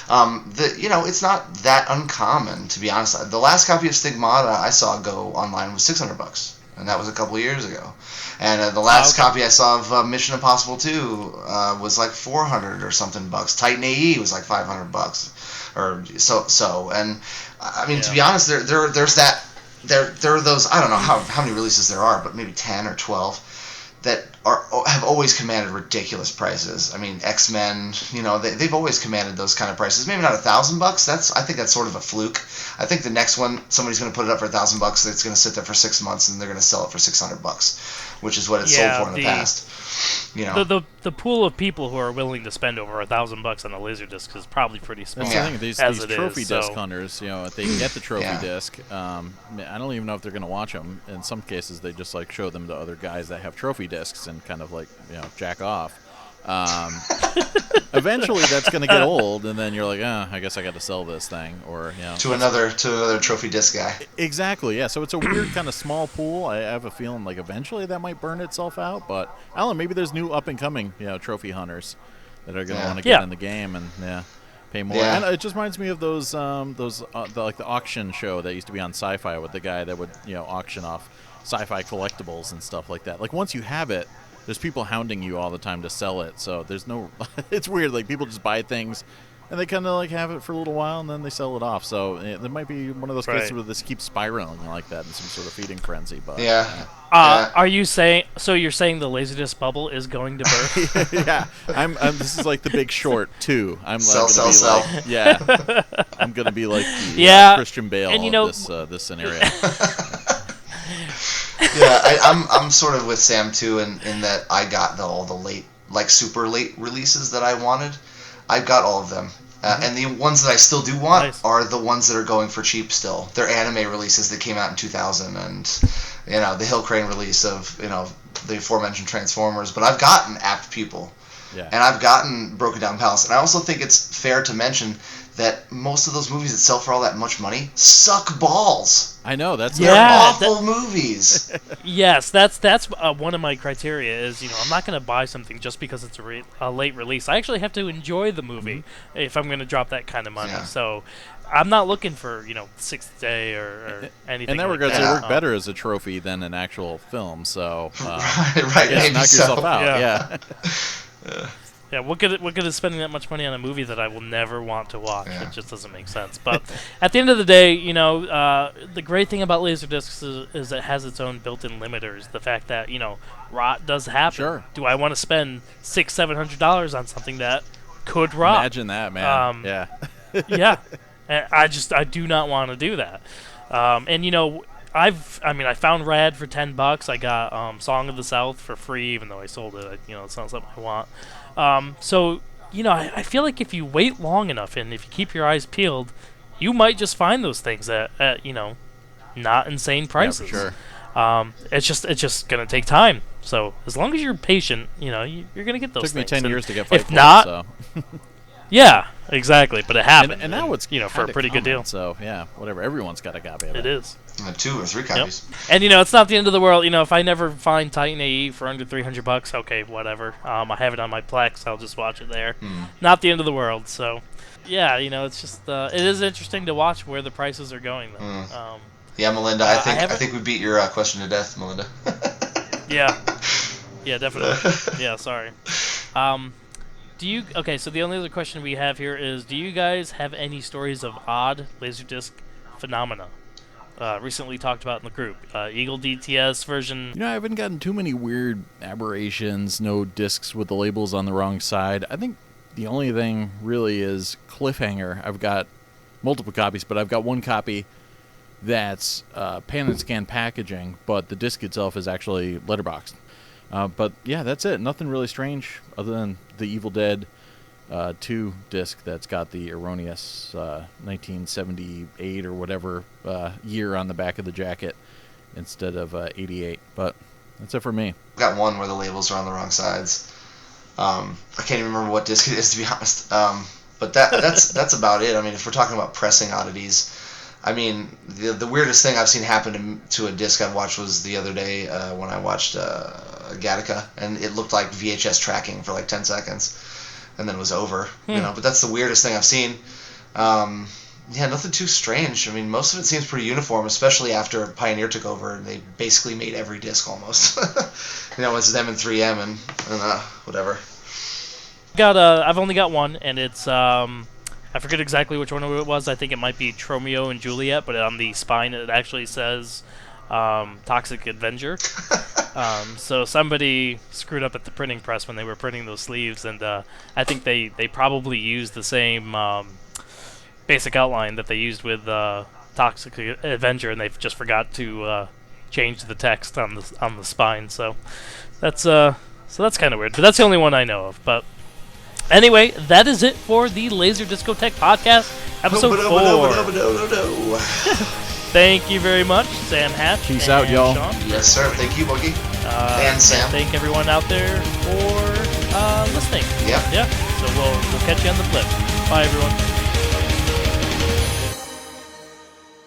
It's not that uncommon, to be honest. The last copy of Stigmata I saw go online was $600, and that was a couple of years ago. And the last copy I saw of Mission Impossible 2 was like $400 or something bucks. Titan AE was like $500, or so. And I mean, to be honest, there's that. There are those. I don't know how many releases there are, but maybe 10 or 12 that have always commanded ridiculous prices. I mean, X-Men, they've always commanded those kind of prices. Maybe not $1,000. I think that's sort of a fluke. I think the next one, somebody's going to put it up for $1,000. It's going to sit there for 6 months, and they're going to sell it for $600, which is what it's sold for in the past. The pool of people who are willing to spend over $1,000 on a LaserDisc is probably pretty small. That's the thing. These trophy disc hunters, if they can get the trophy disc, I don't even know if they're going to watch them. In some cases, they just show them to other guys that have trophy discs and kind of jack off. Eventually, that's going to get old, and then you're like, I guess I got to sell this thing, or to another trophy disc guy. Exactly, yeah. So it's a weird kind of small pool. I have a feeling like eventually that might burn itself out, but I don't know. Maybe there's new up and coming, trophy hunters that are going to want to get in the game and pay more. And it just reminds me of those the auction show that used to be on Sci-Fi with the guy that would auction off sci-fi collectibles and stuff like that. Like once you have it, there's people hounding you all the time to sell it, so there's no. It's weird. Like people just buy things, and they kind of have it for a little while, and then they sell it off. So there might be one of those cases where this keeps spiraling like that in some sort of feeding frenzy. But are you saying? So you're saying the LaserDisc bubble is going to burst? Yeah, this is like The Big Short 2. I'm sell. I'm gonna be like the Christian Bale and of this scenario. I'm sort of with Sam too in that I got all the late, super late releases that I wanted. I've got all of them. And the ones that I still do want are the ones that are going for cheap still. They're anime releases that came out in 2000 and, the Hill Crane release of, the aforementioned Transformers. But I've gotten Apt Pupil. Yeah. And I've gotten Broken Down Palace. And I also think it's fair to mention that most of those movies that sell for all that much money suck balls. I know that's They're Yeah, awful movies. Yes, that's one of my criteria is, I'm not going to buy something just because it's a late release. I actually have to enjoy the movie if I'm going to drop that kind of money. Yeah. So I'm not looking for, sixth day or anything In that like regards, that. they work better as a trophy than an actual film. So right, yeah, maybe knock yourself so. out. Yeah. Yeah. Yeah, what good is spending that much money on a movie that I will never want to watch? Yeah. It just doesn't make sense. But at the end of the day, the great thing about LaserDiscs is it has its own built-in limiters. The fact that rot does happen. Sure. Do I want to spend $600-700 on something that could rot? Imagine that, man. Yeah. Yeah, and I do not want to do that. I found Rad for $10. I got Song of the South for free, even though I sold it. It's not something I want. So I feel like if you wait long enough and if you keep your eyes peeled, you might just find those things at not insane prices. Yeah, for sure. It's just gonna take time. So as long as you're patient, you're gonna get those Took me things. 10 And years to get Fight if Club, not, so. yeah, exactly. But it happened, And now it's for a pretty good deal. So yeah, whatever. Everyone's got a copy of it. It is. 2 or 3 copies. And it's not the end of the world. If I never find Titan AE for under $300, okay, whatever. I have it on my Plex. I'll just watch it there. Not the end of the world. So, yeah, it's just it is interesting to watch where the prices are going. Though. Yeah, Melinda, I think we beat your question to death, Melinda. Yeah, definitely. Yeah, sorry. So the only other question we have here is: do you guys have any stories of odd LaserDisc phenomena? Recently talked about in the group. Eagle DTS version. I haven't gotten too many weird aberrations, no discs with the labels on the wrong side. I think the only thing really is Cliffhanger. I've got multiple copies, but I've got one copy that's pan and scan packaging, but the disc itself is actually letterboxed. But yeah, that's it. Nothing really strange other than the Evil Dead 2 disc that's got the erroneous 1978 or whatever year on the back of the jacket instead of 88. But that's it for me. Got one where the labels are on the wrong sides. I can't even remember what disc it is, to be honest. But that's about it. I mean, if we're talking about pressing oddities, I mean, the weirdest thing I've seen happen to a disc I've watched was the other day when I watched Gattaca, and it looked like VHS tracking for like 10 seconds. And then it was over, But that's the weirdest thing I've seen. Nothing too strange. I mean, most of it seems pretty uniform, especially after Pioneer took over and they basically made every disc almost. It's them and 3M and whatever. I've only got one, and it's I forget exactly which one it was. I think it might be Tromeo and Juliet, but on the spine it actually says Toxic Avenger. So somebody screwed up at the printing press when they were printing those sleeves, and I think they probably used the same basic outline that they used with Toxic Avenger, and they just forgot to change the text on the spine. So that's kind of weird, but that's the only one I know of. But anyway, that is it for the LaserDiscotheque podcast, episode 4. Thank you very much, Sam Hatch. Peace out, y'all. Shawn. Yes, sir. Thank you, Moyke. And Sam. Thank everyone out there for listening. Yep. Yeah. So we'll catch you on the flip. Bye, everyone.